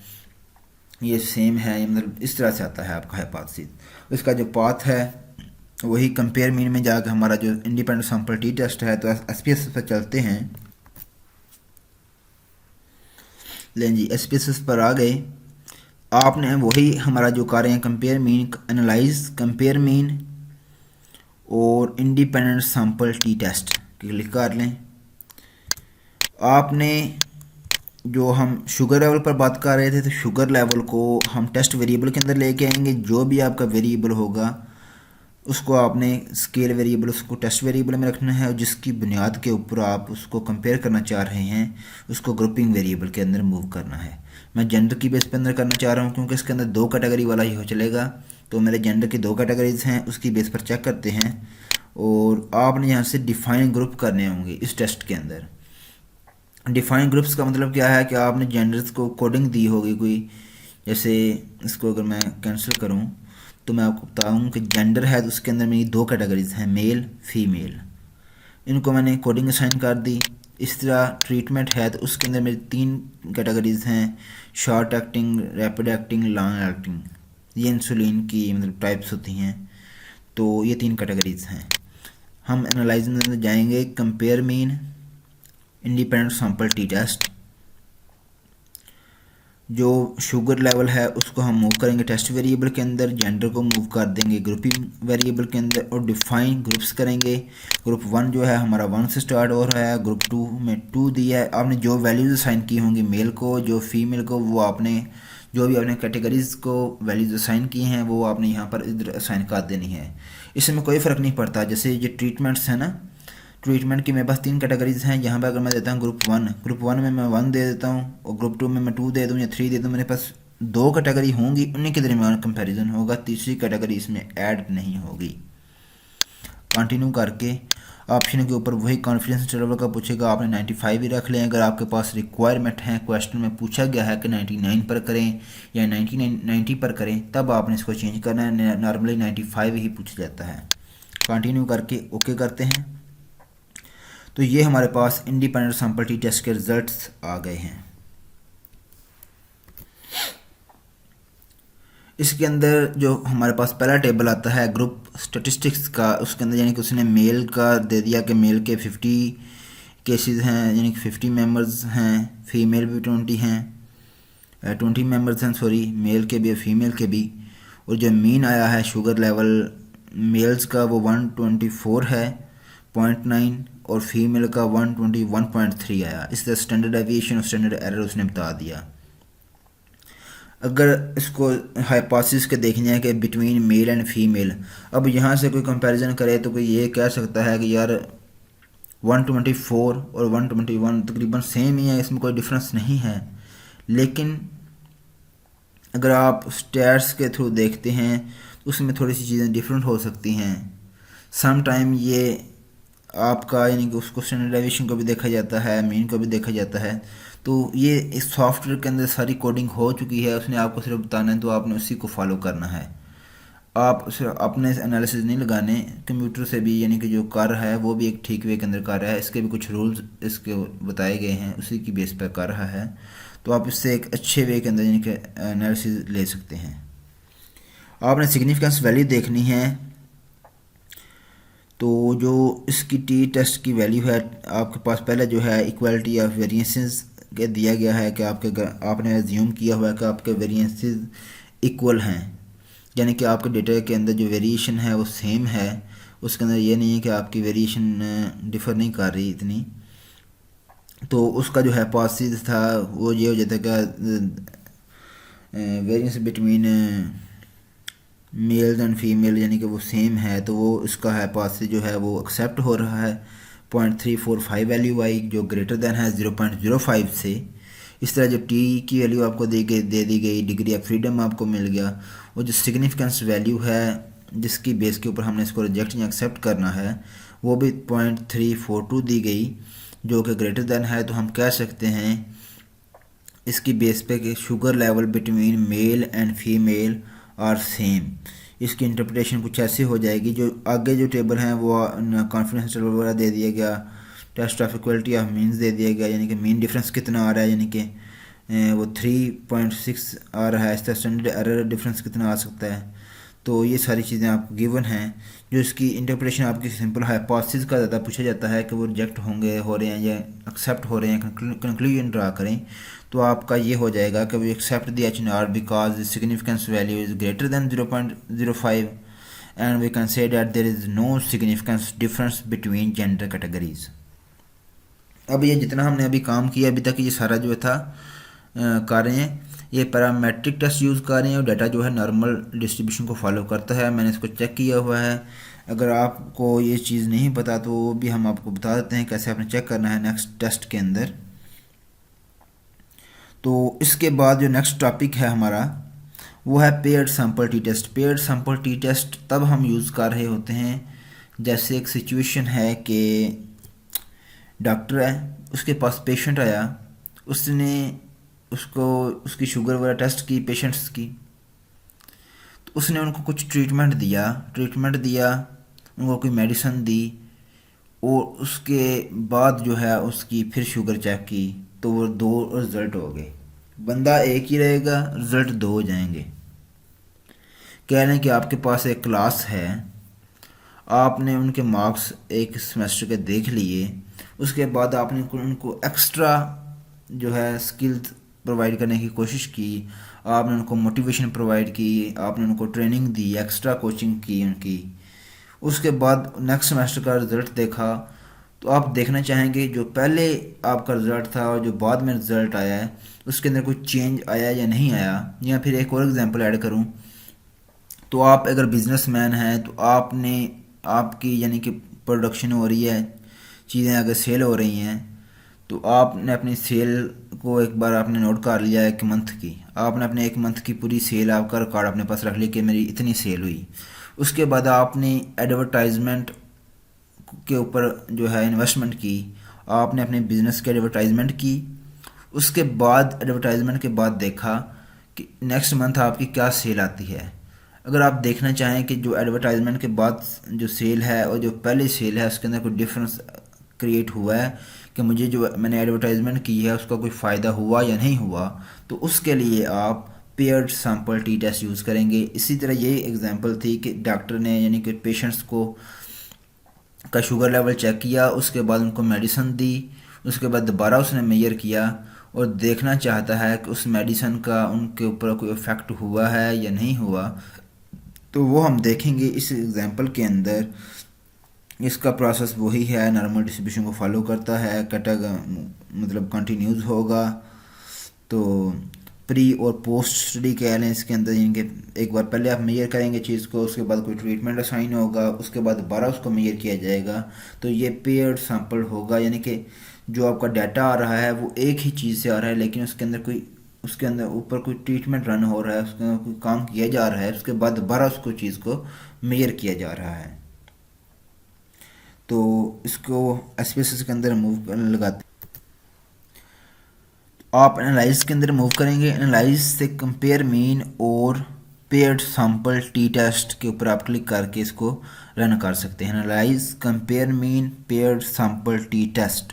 ये सेम है, मतलब इस तरह से आता है आपका हाइपोथेसिस। उसका जो पाथ है वही कंपेयर मीन में जाकर हमारा जो इंडिपेंडेंट सैंपल टी टेस्ट है, तो एसपीएस पर चलते हैं। लें जी, एसपीएस पर आ गए। आपने वही हमारा जो कर रहे हैं compare mean, analyse compare mean और independent sample T test click कर लें। आपने जो हम शुगर लेवल पर बात कर रहे थे, तो शुगर लेवल को हम टेस्ट वेरिएबल के अंदर लेके आएंगे। जो भी आपका वेरिएबल होगा उसको आपने स्केल वेरिएबल उसको टेस्ट वेरिएबल में रखना है, और जिसकी बुनियाद के ऊपर आप उसको कंपेयर करना चाह रहे हैं उसको ग्रुपिंग वेरिएबल के अंदर मूव करना है। मैं जेंडर की बेस पे अंदर करना चाह रहा हूँ क्योंकि इसके अंदर दो कैटेगरी वाला ही हो चलेगा। तो मेरे जेंडर की दो कैटेगरीज हैं, उसकी बेस पर चेक करते हैं। और आपने यहाँ से डिफाइन ग्रुप करने होंगे इस टेस्ट के अंदर। डिफाइन ग्रुप्स का मतलब क्या है कि आपने जेंडर्स को कोडिंग दी होगी कोई, जैसे इसको अगर मैं कैंसिल करूँ तो मैं आपको बताऊँ कि जेंडर है तो उसके अंदर मेरी दो कैटेगरीज हैं, मेल फीमेल, इनको मैंने कोडिंग असाइन कर दी। इस तरह ट्रीटमेंट है तो उसके अंदर मेरी तीन कैटेगरीज हैं, short acting, rapid acting, long acting. ये इंसुलिन की मतलब टाइप्स होती हैं, तो ये तीन कैटेगरीज हैं। हम एनालाइज में जाएंगे, compare mean, independent sample T test. जो शुगर लेवल है उसको हम मूव करेंगे टेस्ट वेरिएबल के अंदर, जेंडर को मूव कर देंगे ग्रुपिंग वेरिएबल के अंदर, और डिफाइन ग्रुप्स करेंगे। ग्रुप 1 जो है हमारा 1 से स्टार्ट हो रहा है, ग्रुप 2 में 2 दिया है। आपने जो वैल्यूज असाइन की होंगी मेल को, जो फीमेल को, वो आपने जो भी आपने कैटेगरीज को वैल्यूज असाइन की हैं वो आपने यहाँ पर इधर असाइन कर देनी है। इसमें कोई फ़र्क नहीं पड़ता। जैसे ये ट्रीटमेंट्स हैं ना, ट्रीटमेंट की मेरे पास तीन कैटेगरीज हैं। यहाँ पर अगर मैं देता हूँ ग्रुप वन में मैं 1 दे देता हूँ, और ग्रुप 2 में मैं 2 दे दूँ या 3 दे दूँ, मेरे पास दो कैटेगरी होंगी, उन्हीं के दरमियान कंपैरिजन होगा, तीसरी कैटेगरी इसमें ऐड नहीं होगी। कंटिन्यू करके ऑप्शन के ऊपर वही कॉन्फिडेंस इंटरवल का पूछेगा, आपने 95 ही रख लें। अगर आपके पास रिक्वायरमेंट है, क्वेश्चन में पूछा गया है कि 99 पर करें या 90 पर करें, तब आपने इसको चेंज करना है। नॉर्मली 95 ही पूछा जाता है। कंटिन्यू करके ओके करते हैं। तो ये हमारे पास इंडिपेंडेंट सैंपल टी टेस्ट के रिजल्ट्स आ गए हैं। इसके अंदर जो हमारे पास पहला टेबल आता है ग्रुप स्टेटिस्टिक्स का, उसके अंदर यानी कि उसने मेल का दे दिया कि मेल के 50 केसेस हैं, यानी कि 50 मेंबर्स हैं, फीमेल भी 20 हैं, 20 मेंबर्स हैं सॉरी, मेल के भी फीमेल के भी। और जो मीन आया है शुगर लेवल मेल्स का वो 124 है 0.9, और फीमेल का 121.3 आया। इस तरह स्टैंडर्ड डेविएशन और स्टैंडर्ड एरर उसने बता दिया। अगर इसको हाइपोथेसिस के देखना है कि बिटवीन मेल एंड फीमेल, अब यहाँ से कोई कंपैरिजन करे तो कोई ये कह सकता है कि यार 124 और 121 तकरीबन सेम ही है, इसमें कोई डिफरेंस नहीं है। लेकिन अगर आप स्टैट्स के थ्रू देखते हैं तो उसमें थोड़ी सी चीज़ें डिफरेंट हो सकती हैं। सम टाइम ये आपका यानी कि उसको स्टैंडर्ड डेविएशन को भी देखा जाता है, मीन को भी देखा जाता है। तो ये इस सॉफ्टवेयर के अंदर सारी कोडिंग हो चुकी है, उसने आपको सिर्फ बताना है, तो आपने उसी को फॉलो करना है। आप सिर्फ अपने एनालिसिस नहीं लगाने, कंप्यूटर से भी यानी कि जो कर रहा है वो भी एक ठीक वे के अंदर कर रहा है, इसके भी कुछ रूल्स इसके बताए गए हैं, उसी की बेस पर कर रहा है। तो आप इससे एक अच्छे वे के अंदर यानी कि एनालिसिस ले सकते हैं। आपने सिग्निफिकेंस वैल्यू देखनी है, तो जो इसकी टी टेस्ट की वैल्यू है आपके पास पहले जो है इक्वालिटी ऑफ वेरिएंसेस के दिया गया है कि आपने एज्यूम किया हुआ है कि आपके वेरिएंसेस इक्वल हैं, यानी कि आपके डेटा के अंदर जो वेरिएशन है वो सेम है, उसके अंदर ये नहीं है कि आपकी वेरिएशन डिफ़र नहीं कर रही इतनी। तो उसका जो हाइपोथेसिस था वो ये हो जाता है कि variance between male and female यानी कि वो सेम है, तो वो इसका हाइपोथेसिस जो है वो एक्सेप्ट हो रहा है। 0.345 वैल्यू आई जो ग्रेटर देन है 0.05 से। इस तरह जो टी की वैल्यू आपको दे दी गई, डिग्री ऑफ फ्रीडम आपको मिल गया। वो जो सिग्निफिकेंस वैल्यू है जिसकी बेस के ऊपर हमने इसको रिजेक्ट या एक्सेप्ट करना है वो भी 0.342 दी गई जो कि ग्रेटर देन है। तो हम कह सकते हैं इसकी बेस पे कि sugar level between male and female are same. इसकी इंटरप्रिटेशन कुछ ऐसी हो जाएगी, जो आगे जो टेबल हैं वो कॉन्फिडेंस इंटरवल वगैरह दे दिया गया, test of equality of means दे दिया गया, यानी कि मीन डिफरेंस कितना आ रहा है, यानी कि वो 3.6 आ रहा है। इस तरह स्टैंडर्ड एरर डिफरेंस कितना आ सकता है। तो ये सारी चीज़ें आपको गिवन हैं। जो इसकी इंटरप्रिटेशन आपकी सिंपल हाइपोथेसिस का ज़्यादा पूछा जाता है कि वो रिजेक्ट होंगे हो रहे हैं या एक्सेप्ट हो रहे हैं, कंक्लूजन ड्रा करें। तो आपका ये हो जाएगा कि we accept the H0 because significance value is greater than 0.05 and we can say that there is no significance difference between gender categories. अब ये जितना हमने अभी काम किया अभी तक ये सारा जो था कर रहे हैं, ये पैरामेट्रिक टेस्ट यूज़ कर रहे हैं और डाटा जो है नॉर्मल डिस्ट्रीब्यूशन को फॉलो करता है। मैंने इसको चेक किया हुआ है। अगर आपको ये चीज़ नहीं पता तो वो भी हम आपको बता देते हैं कैसे आपने चेक करना है नेक्स्ट टेस्ट के अंदर। तो इसके बाद जो नेक्स्ट टॉपिक है हमारा वो है paired sample T test. Paired sample T test तब हम यूज़ कर रहे होते हैं जैसे एक सिचुएशन है कि डॉक्टर है, उसके पास पेशेंट आया, उसने उसको उसकी शुगर वगैरह टेस्ट की पेशेंट्स की, तो उसने उनको कुछ ट्रीटमेंट दिया, उनको कोई मेडिसिन दी और उसके बाद जो है उसकी फिर शुगर चेक की तो वो 2 रिज़ल्ट हो गए। बंदा एक ही रहेगा, रिज़ल्ट 2 हो जाएंगे। कह रहे हैं कि आपके पास एक क्लास है, आपने उनके मार्क्स एक सेमेस्टर के देख लिए, उसके बाद आपने उनको एक्स्ट्रा जो है स्किल्स प्रोवाइड करने की कोशिश की, आपने उनको मोटिवेशन प्रोवाइड की, आपने उनको ट्रेनिंग दी, एक्स्ट्रा कोचिंग की उनकी। उसके बाद नेक्स्ट सेमेस्टर का रिज़ल्ट देखा तो आप देखना चाहेंगे जो पहले आपका रिज़ल्ट था और जो बाद में रिज़ल्ट आया है उसके अंदर कोई चेंज आया या नहीं आया। या फिर एक और एग्जांपल ऐड करूं तो आप अगर बिजनेसमैन हैं तो आपने आपकी यानी कि प्रोडक्शन हो रही है, चीज़ें अगर सेल हो रही हैं तो आपने अपनी सेल को एक बार आपने नोट कर लिया 1 मंथ की, आपने अपने 1 मंथ की पूरी सेल आपका रिकॉर्ड अपने पास रख लिया कि मेरी इतनी सेल हुई। उसके बाद आपने एडवर्टाइजमेंट के ऊपर जो है इन्वेस्टमेंट की, आपने अपने बिजनेस की एडवर्टाइजमेंट की। उसके बाद एडवर्टाइजमेंट के बाद देखा कि नेक्स्ट मंथ आपकी क्या सेल आती है। अगर आप देखना चाहें कि जो एडवर्टाइजमेंट के बाद जो सेल है और जो पहली सेल है उसके अंदर कोई डिफरेंस क्रिएट हुआ है कि मुझे जो मैंने एडवर्टाइजमेंट की है उसका कोई फ़ायदा हुआ या नहीं हुआ, तो उसके लिए आप paired sample T test use करेंगे। इसी तरह ये एग्जांपल थी कि डॉक्टर ने यानी कि पेशेंट्स को का शुगर लेवल चेक किया, उसके बाद उनको मेडिसिन दी, उसके बाद दोबारा उसने मेजर किया और देखना चाहता है कि उस मेडिसिन का उनके ऊपर कोई इफ़ेक्ट हुआ है या नहीं हुआ। तो वो हम देखेंगे इस एग्जांपल के अंदर। इसका प्रोसेस वही है, नॉर्मल डिस्ट्रीब्यूशन को फॉलो करता है, मतलब कंटिन्यूस होगा। तो प्री और पोस्ट स्टडी कह लें इसके अंदर, यानी कि एक बार पहले आप मेजर करेंगे चीज़ को, उसके बाद कोई ट्रीटमेंट असाइन होगा, उसके बाद दोबारा उसको मेजर किया जाएगा। तो ये पेयर्ड सैंपल होगा, यानी कि जो आपका डाटा आ रहा है वो एक ही चीज़ से आ रहा है लेकिन उसके अंदर ऊपर कोई ट्रीटमेंट रन हो रहा है, उसके अंदर कोई काम किया जा रहा है, उसके बाद दोबारा उसको चीज़ को मेजर किया जा रहा है। तो इसको एसपीएसएस के अंदर मूव लगाते, आप एनालाइज के अंदर मूव करेंगे। एनालाइज से कंपेयर मीन और पेयर्ड सैंपल टी टेस्ट के ऊपर आप क्लिक करके इसको रन कर सकते हैं। Analyse compare mean paired sample T test.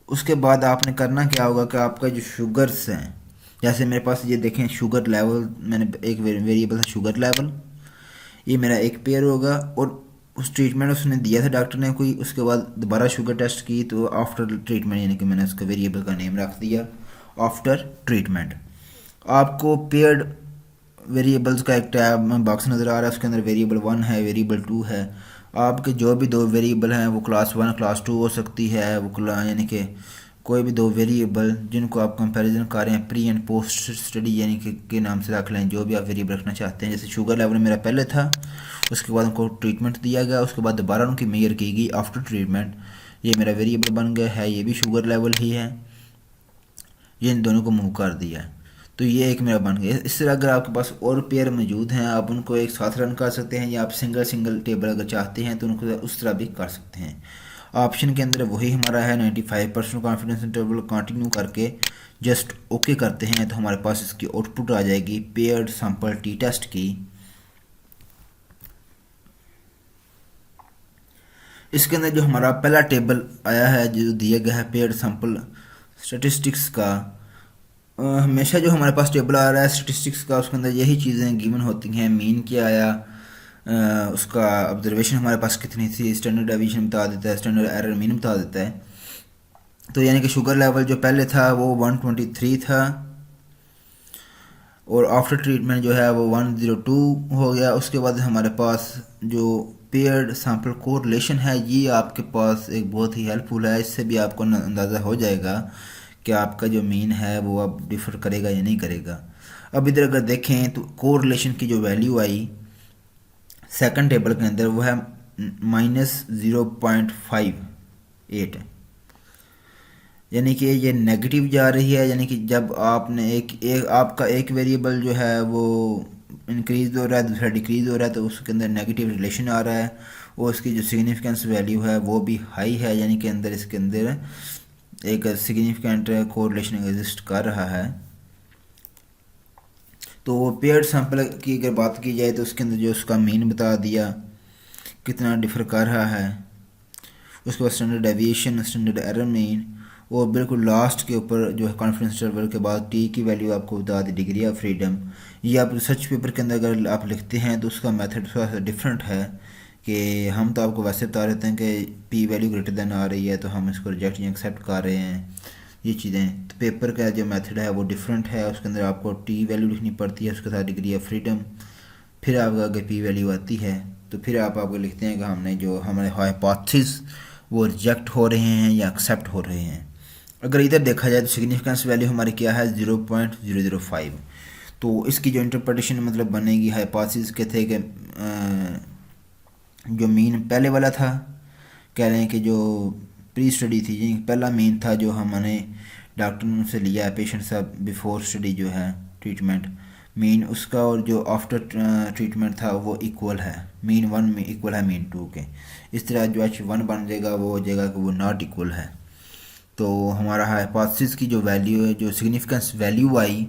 उसके बाद आपने करना क्या होगा कि आपका जो शुगर्स हैं, जैसे मेरे पास ये देखें शुगर लेवल, मैंने एक वेरिएबल था शुगर लेवल, ये मेरा एक पेयर होगा और उस ट्रीटमेंट उसने दिया था डॉक्टर ने कोई, उसके बाद दोबारा शुगर टेस्ट की तो आफ्टर ट्रीटमेंट, यानी कि मैंने उसका वेरिएबल का नेम रख दिया आफ्टर ट्रीटमेंट। आपको पेयर्ड वेरिएबल्स का एक टैब में बॉक्स नज़र आ रहा है, उसके अंदर वेरिएबल 1 है, वेरिएबल 2 है। आपके जो भी 2 वेरिएबल हैं वो क्लास 1 क्लास 2 हो सकती है, वो यानी कि कोई भी दो वेरिएबल जिनको आप कंपैरिजन कर रहे हैं प्री एंड पोस्ट स्टडी यानी कि के नाम से रख लें, जो भी आप वेरिएबल रखना चाहते हैं। जैसे शुगर लेवल मेरा पहले था, उसके बाद उनको ट्रीटमेंट दिया गया, उसके बाद दोबारा उनकी मेजर की गई आफ्टर ट्रीटमेंट, ये मेरा वेरिएबल बन गया है, ये भी शुगर लेवल ही है, ये इन दोनों को मूव कर दिया है, तो ये एक मेरा बन गया। इस तरह अगर आपके पास और पेयर मौजूद हैं, आप उनको एक साथ रन कर सकते हैं, या आप सिंगल सिंगल टेबल अगर चाहते हैं तो उनको उस तरह भी कर सकते हैं। ऑप्शन के अंदर वही हमारा है 95% कॉन्फिडेंस इंटरवल, कंटिन्यू करके जस्ट ओके करते हैं तो हमारे पास इसकी आउटपुट आ जाएगी पेयर्ड सैंपल टी टेस्ट की। इसके अंदर जो हमारा पहला टेबल आया है जो दिया गया है पेयर्ड सैंपल स्टैटिस्टिक्स का, हमेशा जो हमारे पास टेबल आ रहा है स्टैटिस्टिक्स का, उसके अंदर यही चीज़ें गिवन होती हैं। मीन क्या आया, उसका ऑब्जर्वेशन हमारे पास कितनी थी, स्टैंडर्ड डेविएशन बता देता है, स्टैंडर्ड एरर मीन बता देता है। तो यानी कि शुगर लेवल जो पहले था वो 123 था, और आफ्टर ट्रीटमेंट जो है वो 102 हो गया। उसके बाद हमारे पास जो पेयर्ड सैंपल कोरिलेशन है, ये आपके पास एक बहुत ही हेल्पफुल है। इससे भी आपको अंदाज़ा हो जाएगा कि आपका जो मीन है वो अब डिफर करेगा या नहीं करेगा। अब इधर अगर देखें तो कोरिलेशन की जो वैल्यू आई सेकंड टेबल के अंदर वो है -0.58, यानी कि ये नेगेटिव जा रही है। यानी कि जब आपने एक आपका एक वेरिएबल जो है वो इंक्रीज हो रहा है, दूसरा डिक्रीज हो रहा है, तो उसके अंदर नेगेटिव रिलेशन आ रहा है, और उसकी जो सिग्निफिकेंस वैल्यू है वो भी हाई है, यानी कि अंदर इसके अंदर एक सिग्निफिकेंट कोरिलेशन एग्जिस्ट कर रहा है। तो पेयर्ड सैंपल की अगर बात की जाए तो उसके अंदर जो उसका मीन बता दिया कितना डिफर कर रहा है, उसके बाद standard deviation, standard error mean, और बिल्कुल लास्ट के ऊपर जो है कॉन्फिडेंस इंटरवल के बाद टी की वैल्यू आपको बता दी, डिग्री ऑफ फ्रीडम। ये आप रिसर्च पेपर के अंदर अगर आप लिखते हैं तो उसका मेथड थोड़ा सा डिफरेंट है, कि हम तो आपको वैसे बता रहे हैं कि पी वैल्यू ग्रेटर देन आ रही है तो हम इसको रिजेक्ट या एक्सेप्ट कर रहे हैं, ये चीज़ें। तो पेपर का जो मेथड है वो डिफरेंट है, उसके अंदर आपको टी वैल्यू लिखनी पड़ती है, उसके साथ डिग्री ऑफ फ्रीडम, फिर आपका अगर पी वैल्यू आती है तो फिर आप लिखते हैं कि हमने जो हमारे हाइपोथेसिस वो रिजेक्ट हो रहे हैं या एक्सेप्ट हो रहे हैं। अगर इधर देखा जाए तो सिग्निफिकेंस वैल्यू हमारी क्या है 0.005। तो इसकी जो इंटरप्रिटेशन मतलब बनेगी, हाइपोथेसिस के थे कि जो मीन पहले वाला था, कह रहे हैं कि जो प्री स्टडी थी जी पहला मीन था जो हमने डॉक्टर से लिया है पेशेंट साहब बिफोर स्टडी जो है ट्रीटमेंट मीन उसका, और जो आफ्टर ट्रीटमेंट था वो इक्वल है, मीन 1 में इक्वल है मीन 2 के। इस तरह जो H1 बन जाएगा वो हो जाएगा कि वो नॉट इक्वल है। तो हमारा हाइपोथेसिस की जो वैल्यू है, जो सिग्निफिकेंस वैल्यू आई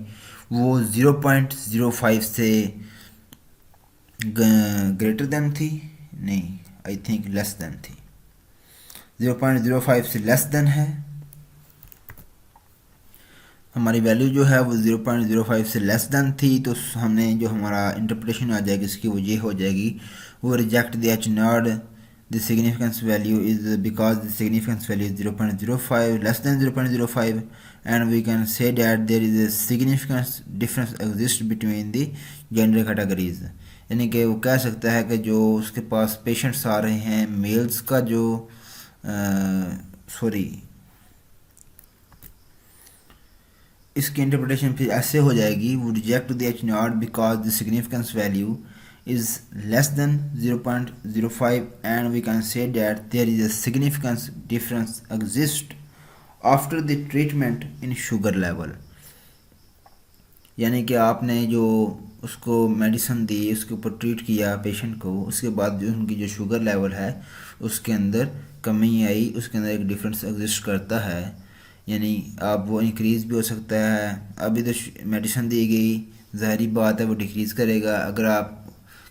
वो 0.05 से ग्रेटर देन थी, नहीं आई थिंक लेस देन थी, 0.05 से लेस देन है हमारी वैल्यू जो है वो 0.05 से लेस देन थी। तो हमने जो हमारा इंटरप्रिटेशन आ जाएगी इसकी वो ये हो जाएगी, वो reject the H not the significance value is because the significance value is 0.05 less than 0.05, and we can say that there is a significant difference exists between the gender categories। यानी कि वो कह सकता है कि जो उसके पास पेशेंट्स आ रहे हैं मेल्स का जो इसकी इंटरप्रिटेशन फिर ऐसे हो जाएगी, वो reject the H not because the significance value is less than 0.05, and we can say that there is a significant difference exists after the treatment in sugar level। यानी कि आपने जो उसको मेडिसिन दी, उसके ऊपर ट्रीट किया पेशेंट को, उसके बाद जो उनकी जो शुगर लेवल है उसके अंदर कमी आई, उसके अंदर एक डिफरेंस एग्जिस्ट करता है, यानी आप वो इंक्रीज़ भी हो सकता है। अभी तो मेडिसिन दी गई, ज़ाहिरी बात है वो डिक्रीज़ करेगा। अगर आप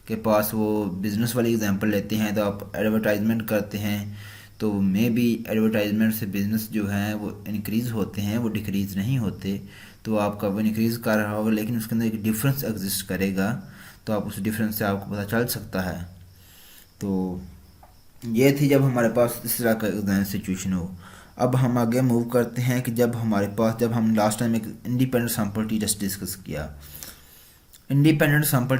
के पास वो बिज़नेस वाली एग्जांपल लेते हैं तो आप एडवर्टाइजमेंट करते हैं, तो मे बी एडवर्टाइजमेंट से बिज़नेस जो है वो इंक्रीज़ होते हैं, वो डिक्रीज़ नहीं होते। तो आपका वो इंक्रीज़ कर रहा होगा लेकिन उसके अंदर एक डिफरेंस एग्जिस्ट करेगा, तो आप उस डिफरेंस से आपको पता चल सकता है। तो ये थी जब हमारे पास इस तरह का सिचुएशन हो। अब हम आगे मूव करते हैं कि जब हम लास्ट टाइम एक independent sample T test discuss किया। इंडिपेंडेंट सैंपल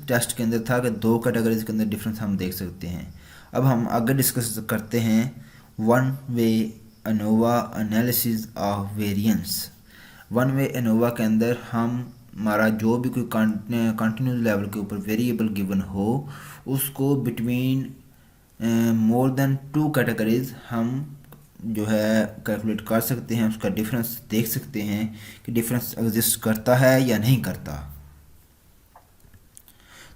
टेस्ट के अंदर था कि दो कैटेगरीज के अंदर डिफरेंस हम देख सकते हैं। अब हम आगे डिस्कस करते हैं one way ANOVA analysis of variance. One way ANOVA के अंदर हमारा जो भी कोई कंटिन्यूस लेवल के ऊपर वेरिएबल गिवन हो उसको between more than two categories हम जो है कैलकुलेट कर सकते हैं, उसका डिफरेंस देख सकते हैं कि डिफरेंस एग्जिस्ट करता है या नहीं करता।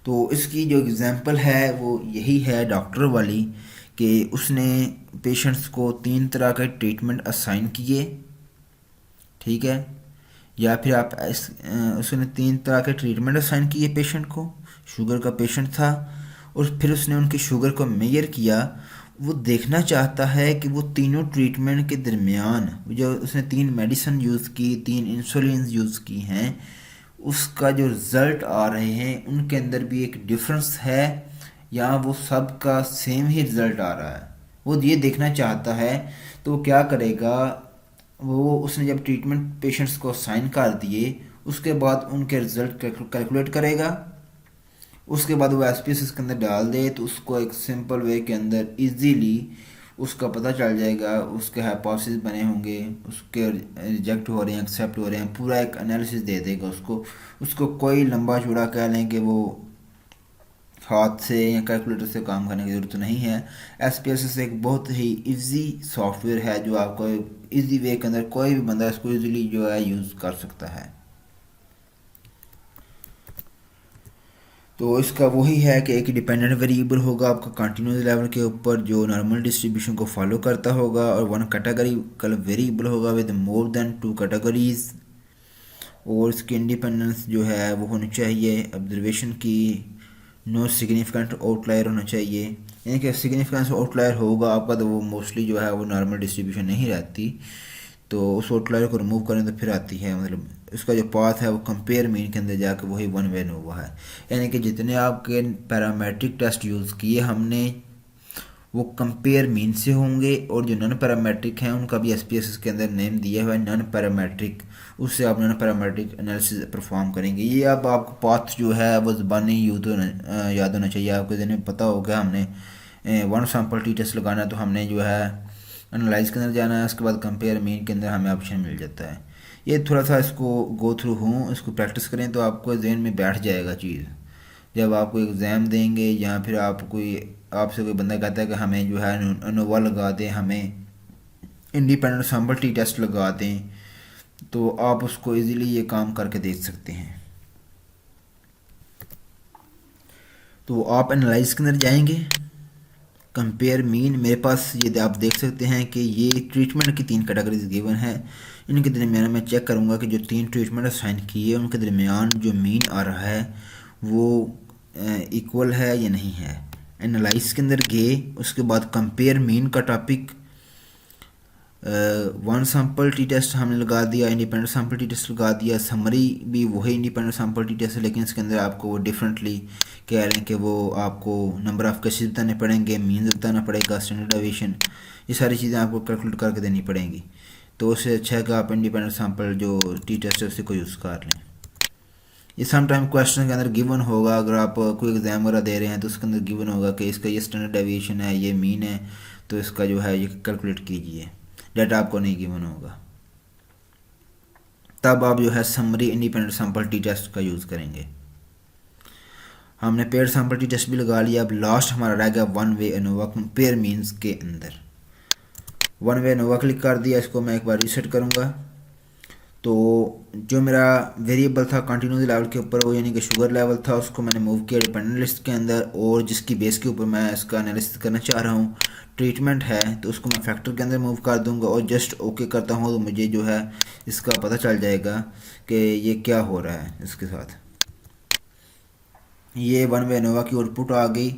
तो इसकी जो एग्जांपल है वो यही है डॉक्टर वाली कि उसने पेशेंट्स को 3 तरह के ट्रीटमेंट असाइन किए, ठीक है, या फिर आप उसने 3 तरह के ट्रीटमेंट असाइन किए पेशेंट को। शुगर का पेशेंट था और फिर उसने उनकी शुगर को मेजर किया। वो देखना चाहता है कि वो तीनों ट्रीटमेंट के दरमियान जो उसने 3 मेडिसिन यूज़ की, 3 इंसुलिन यूज़ की हैं, उसका जो रिज़ल्ट आ रहे हैं उनके अंदर भी एक डिफरेंस है या वो सब का सेम ही रिज़ल्ट आ रहा है, वो ये देखना चाहता है। तो वो क्या करेगा, वो उसने जब ट्रीटमेंट पेशेंट्स को असाइन कर दिए उसके बाद उनके रिज़ल्ट कैलकुलेट करेगा। उसके बाद वो एसपीएस के अंदर डाल दे तो उसको एक सिंपल वे के अंदर इजीली उसका पता चल जाएगा, उसके हाइपोथेसिस बने होंगे, उसके रिजेक्ट हो रहे हैं, एक्सेप्ट हो रहे हैं, पूरा एक एनालिसिस दे देगा उसको कोई लंबा चौड़ा कह लें कि वो हाथ से या कैलकुलेटर से काम करने की ज़रूरत नहीं है। एसपीएस एक बहुत ही इजी सॉफ्टवेयर है जो आपको इजी वे के अंदर कोई भी बंदा इसको इजीली जो है यूज़ कर सकता है। तो इसका वही है कि एक डिपेंडेंट वेरिएबल होगा आपका कंटिन्यूस लेवल के ऊपर जो नॉर्मल डिस्ट्रीब्यूशन को फॉलो करता होगा, और वन कैटेगरिकल वेरिएबल होगा विद मोर देन 2 कैटेगरीज, और इसकी इंडिपेंडेंस जो है वो होनी चाहिए ऑब्जर्वेशन की, नो सिग्निफिकेंट आउटलायर होना चाहिए। यानी कि सिग्निफिकेंस आउटलायर होगा आपका तो वो मोस्टली जो है वो नॉर्मल डिस्ट्रीब्यूशन नहीं रहती, तो उस आउटलायर को रिमूव करें तो फिर आती है, मतलब इसका जो पाथ है वो कंपेयर मीन के अंदर जाकर वही वन वे नोवा है। यानी कि जितने आपके पैरामेट्रिक टेस्ट यूज़ किए हमने वो कंपेयर मीन से होंगे, और जो नॉन पैरामेट्रिक हैं उनका भी एसपीएस के अंदर नेम दिया हुआ है नॉन पैरामेट्रिक, उससे आप नॉन पैरामेट्रिक एनालिसिस परफॉर्म करेंगे। ये अब आपको पाथ जो है वो ज़बानी याद होना चाहिए, आपको दिन पता होगा हमने वन सैम्पल टी टेस्ट लगाना है तो हमने जो है एनालाइज के अंदर जाना है, उसके बाद कंपेयर मीन के अंदर हमें ऑप्शन मिल जाता है। ये थोड़ा सा इसको गो थ्रू हूँ, इसको प्रैक्टिस करें तो आपको जहन में बैठ जाएगा चीज़। जब आप कोई एग्ज़ाम देंगे या फिर आपसे कोई बंदा कहता है कि हमें जो है अनोवा लगा दें, हमें इंडिपेंडेंट सैम्पल टी टेस्ट लगा दें, तो आप उसको इजीली ये काम करके देख सकते हैं। तो आप एनालाइज के अंदर जाएंगे, कंपेयर मीन, मेरे पास ये आप देख सकते हैं कि ये ट्रीटमेंट की 3 कैटेगरीज गिवन है। इनके दरमियान मैं चेक करूँगा कि जो 3 ट्रीटमेंट असाइन किए उनके दरमियान जो मीन आ रहा है वो इक्वल है या नहीं है। एनालाइज के अंदर गए, उसके बाद कंपेयर मीन का topic, one sample t test हमने लगा दिया, इंडिपेंडेंट सैम्पल टी टेस्ट लगा दिया, समरी भी वही इंडिपेंडेंट सैम्पल टी टेस्ट है लेकिन इसके अंदर आपको वो डिफरेंटली कह रहे हैं कि वो आपको नंबर ऑफ केसेस बताने पड़ेंगे, मीन्स बताना पड़ेगा, स्टैंडर्ड डेविएशन, ये सारी चीज़ें आपको कैलकुलेट करके देनी पड़ेंगी। तो उससे अच्छा है कि आप इंडिपेंडेंट सैम्पल जो टी टेस्ट है उसी को यूज़ कर लें। ये समटाइम क्वेश्चन के अंदर गिवन होगा, अगर आप कोई एग्ज़ाम वगैरह दे रहे हैं तो उसके अंदर गिवन होगा कि इसका ये स्टैंडर्ड डेविएशन है, ये मीन है, तो इसका जो है ये कैलकुलेट कीजिए। डाटा आपको नहीं गिवन होगा, तब आप जो है summary independent sample t test का यूज़ करेंगे। हमने पेयर सैम्पल टी टेस्ट भी लगा लिया, अब लास्ट हमारा रह गया one way ANOVA compare means के अंदर। वन वे एनोवा क्लिक कर दिया, इसको मैं एक बार रीसेट करूँगा। तो जो मेरा वेरिएबल था कंटिन्यूस लेवल के ऊपर वो यानी कि शुगर लेवल था, उसको मैंने मूव किया डिपेंडेंट लिस्ट के अंदर, और जिसकी बेस के ऊपर मैं इसका एनालिसिस करना चाह रहा हूँ ट्रीटमेंट है तो उसको मैं फैक्टर के अंदर मूव कर दूंगा और जस्ट ओके करता हूँ तो मुझे जो है इसका पता चल जाएगा कि ये क्या हो रहा है इसके साथ। ये वन वे एनोवा की आउटपुट आ गई।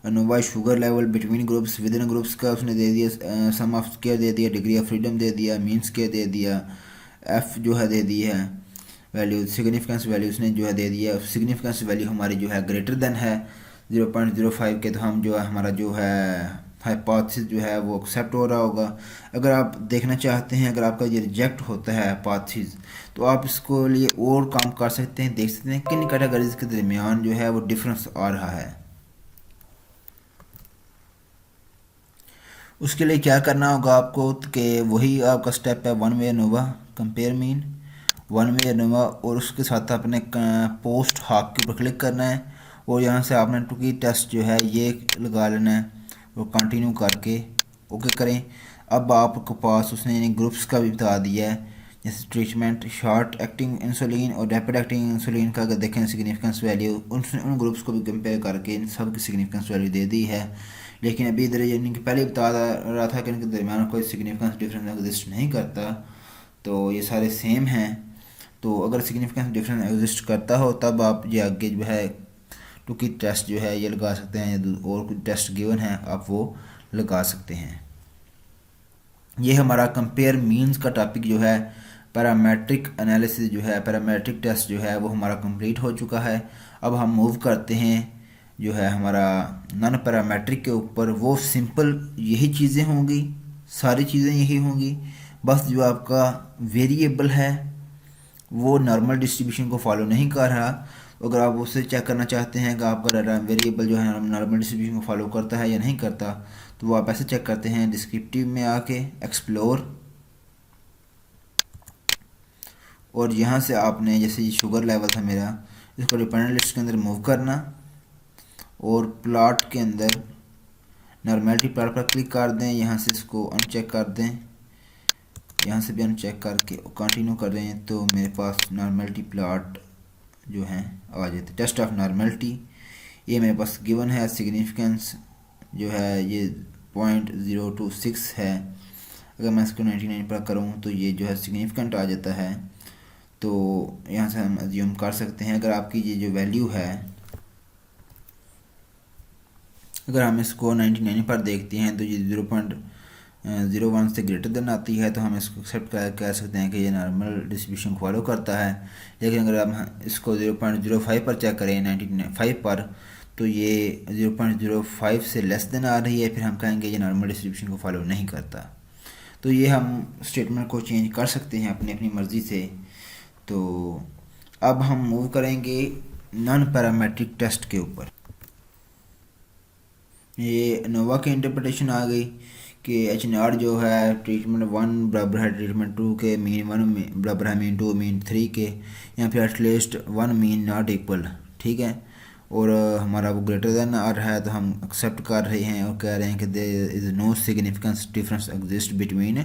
ANOVA sugar level between groups with in groups का उसने दे दिया, सम ऑफ स्केयर दे दिया, डिग्री ऑफ फ्रीडम दे दिया, मीन स्केयर दे दिया, एफ जो है दे दी है वैल्यू, सिग्निफिकेंस वैल्यू उसने जो है दे दिया। सिग्निफिकेंस वैल्यू हमारी जो है ग्रेटर देन है 0.05 के, तो हम जो है हमारा जो है हाइपोथेसिस जो है वो एक्सेप्ट हो रहा होगा। अगर आप देखना चाहते हैं अगर आपका ये रिजेक्ट होता है हाइपोथेसिस तो आप इसको लिए और काम कर सकते हैं, देख सकते हैं किन कैटेगरीज के दरमियान जो है वो डिफरेंस आ रहा है। उसके लिए क्या करना होगा आपको कि वही आपका स्टेप है one way ANOVA compare mean one way ANOVA, और उसके साथ आपने पोस्ट हाक के ऊपर क्लिक करना है और यहाँ से आपने टुकी टेस्ट जो है ये लगा लेना है और कंटिन्यू करके ओके करें। अब आपके पास उसने यानी ग्रुप्स का भी बता दिया है, जैसे ट्रीटमेंट शॉर्ट एक्टिंग इंसुलिन और रैपिड एक्टिंग इंसुलिन का अगर देखें सिग्निफिकेंस वैल्यू उन ग्रुप्स को भी कंपेयर करके इन सब की सिग्निफिकेंस वैल्यू दे दी है। लेकिन अभी इधर यानी कि पहले बता रहा था कि इनके दरमियान कोई सिग्निफिकेंस डिफरेंस एग्जिस्ट नहीं करता, तो ये सारे सेम हैं। तो अगर सिग्निफिकेंस डिफरेंस एग्जिस्ट करता हो तब आप ये आगे जो है टुकी टेस्ट जो है ये लगा सकते हैं, और कुछ टेस्ट गिवन है आप वो लगा सकते हैं। ये हमारा कंपेयर मीन्स का टॉपिक जो है पैरामेट्रिक एनालिसिस जो है पैरामेट्रिक टेस्ट जो है वो हमारा कंप्लीट हो चुका है। अब हम मूव करते हैं जो है हमारा नॉन पैरामेट्रिक के ऊपर। वो सिंपल यही चीज़ें होंगी, सारी चीज़ें यही होंगी, बस जो आपका वेरिएबल है वो नॉर्मल डिस्ट्रीब्यूशन को फॉलो नहीं कर रहा। अगर आप उससे चेक करना चाहते हैं कि आपका वेरिएबल जो है नॉर्मल डिस्ट्रीब्यूशन को फॉलो करता है या नहीं करता, तो वो आप ऐसे चेक करते हैं डिस्क्रिप्टिव में आके एक्सप्लोर, और यहाँ से आपने जैसे ये शुगर लेवल था मेरा, इसको डिपेंडेंट लिस्ट के अंदर मूव करना और प्लॉट के अंदर नॉर्मेलिटी प्लॉट पर क्लिक कर दें। यहाँ से इसको अनचेक कर दें, यहाँ से भी अनचेक करके कंटिन्यू कर दें, तो मेरे पास नॉर्मेलिटी प्लॉट जो हैं आ जाते। टेस्ट ऑफ नॉर्मेलिटी ये मेरे पास गिवन है, सिग्निफिकेंस जो है ये 0.026 है। अगर मैं इसको 99 पर करूँ तो ये जो है सिग्निफिकेंट आ जाता है। तो यहाँ से हम अज्यूम कर सकते हैं अगर आपकी ये जो वैल्यू है, अगर हम इसको 99 पर देखते हैं तो ये 0.01 से ग्रेटर देन आती है, तो हम इसको एक्सेप्ट कह सकते हैं कि ये नॉर्मल डिस्ट्रीब्यूशन को फॉलो करता है। लेकिन अगर हम इसको 0.05 पर चेक करें 95 पर, तो ये 0.05 से लेस देन आ रही है, फिर हम कहेंगे ये नॉर्मल डिस्ट्रीब्यूशन को फॉलो नहीं करता। तो ये हम स्टेटमेंट को चेंज कर सकते हैं अपनी अपनी मर्ज़ी से। तो अब हम मूव करेंगे नॉन पैरामेट्रिक टेस्ट के ऊपर। ये नोवा की इंटरप्रिटेशन आ गई कि एच जो है ट्रीटमेंट 1 बराबर है ट्रीटमेंट 2 के, मीन 1 में बराबर है मीन 2 मीन 3 के, या फिर एटलीस्ट 1 मीन नॉट इक्वल, ठीक है। और हमारा वो ग्रेटर देन आ रहा है, तो हम एक्सेप्ट कर रहे हैं और कह रहे हैं कि there is no significance difference exist between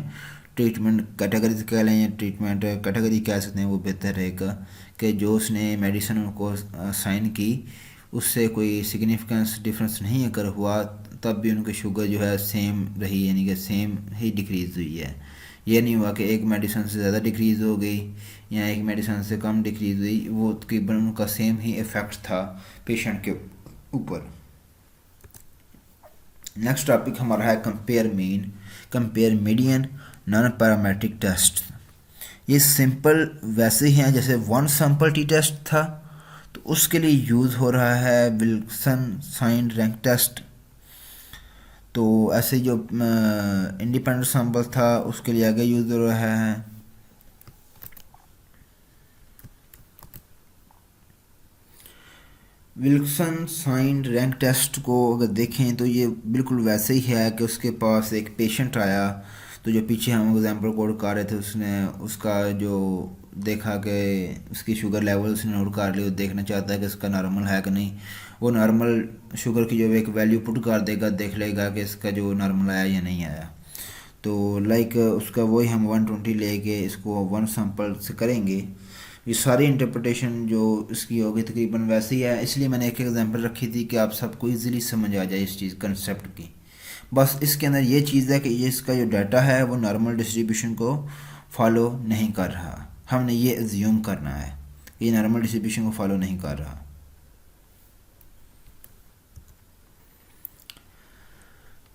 treatment categories कह लें या ट्रीटमेंट कैटेगरी कह सकते हैं, वो बेहतर रहेगा कि जो उसने मेडिसिन को साइन की उससे कोई सिग्निफिकेंस डिफरेंस नहीं अगर हुआ तब भी उनकी शुगर जो है सेम रही, यानी कि सेम ही डिक्रीज़ हुई है। ये नहीं हुआ कि एक मेडिसिन से ज़्यादा डिक्रीज़ हो गई या एक मेडिसिन से कम डिक्रीज़ हुई, वो तकरीबन उनका सेम ही इफ़ेक्ट था पेशेंट के ऊपर। नेक्स्ट टॉपिक हमारा है compare mean, compare median, non parametric test. ये सिंपल वैसे ही हैं जैसे वन सैंपल टी टेस्ट था, तो उसके लिए यूज़ हो रहा है विल्सन साइन रैंक टेस्ट। तो ऐसे जो इंडिपेंडेंट सैंपल था उसके लिए आगे यूज़ हो रहा है विल्सन साइन रैंक टेस्ट। को अगर देखें तो ये बिल्कुल वैसे ही है कि उसके पास एक पेशेंट आया, तो जो पीछे हम एग्जांपल कोड कर रहे थे उसने उसका जो देखा कि उसकी शुगर लेवल उसने नोट कर ली, वो देखना चाहता है कि इसका नॉर्मल है कि नहीं। वो नॉर्मल शुगर की जो एक वैल्यू पुट कर देगा, देख लेगा कि इसका जो नॉर्मल आया या नहीं आया। तो लाइक उसका वही हम 120 लेके इसको 1 सैंपल से करेंगे। ये सारी इंटरप्रिटेशन जो इसकी होगी तकरीबन वैसे ही है, इसलिए मैंने एक एग्जांपल रखी थी कि आप सबको इजीली समझ आ जाए इस चीज़ कंसेप्ट की। बस इसके अंदर ये चीज़ है कि ये इसका जो डाटा है वो नॉर्मल डिस्ट्रीब्यूशन को फॉलो नहीं कर रहा। हमने ये एज्यूम करना है ये नॉर्मल डिस्ट्रीब्यूशन को फॉलो नहीं कर रहा।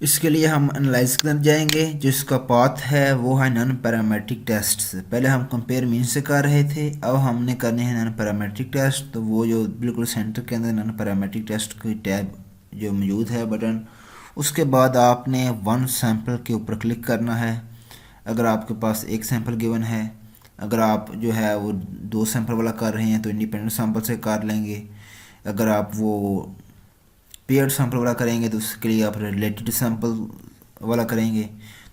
इसके लिए हम एनालाइज कर जाएंगे, जो इसका पाथ है वो है नॉन पैरामेट्रिक टेस्ट से। पहले हम कंपेयर मीन से कर रहे थे, अब हमने करने हैं नॉन पैरामेट्रिक टेस्ट। तो वो जो बिल्कुल सेंटर के अंदर नॉन पैरामेट्रिक टेस्ट की टैब जो मौजूद है बटन, उसके बाद आपने 1 सैंपल के ऊपर क्लिक करना है। अगर आपके पास एक सैंपल गिवन है, अगर आप जो है वो 2 सैंपल वाला कर रहे हैं तो इंडिपेंडेंट सैंपल से कर लेंगे। अगर आप वो पेयर्ड सैंपल वाला करेंगे तो उसके लिए आप रिलेटेड सैंपल वाला करेंगे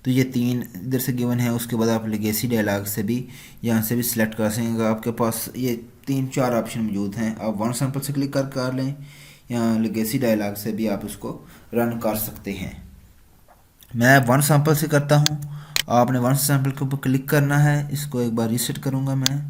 तो ये 3 इधर से गिवन है। उसके बाद आप लेगेसी डायलॉग से भी यहाँ से भी सिलेक्ट कर सकेंगे। आपके पास ये 3-4 ऑप्शन मौजूद हैं। आप वन सैंपल से क्लिक कर लें या लेगेसी डायलॉग से भी आप उसको रन कर सकते हैं। मैं वन सैंपल से करता हूँ। आपने वन सैंपल के ऊपर क्लिक करना है। इसको एक बार रीसेट करूँगा मैं।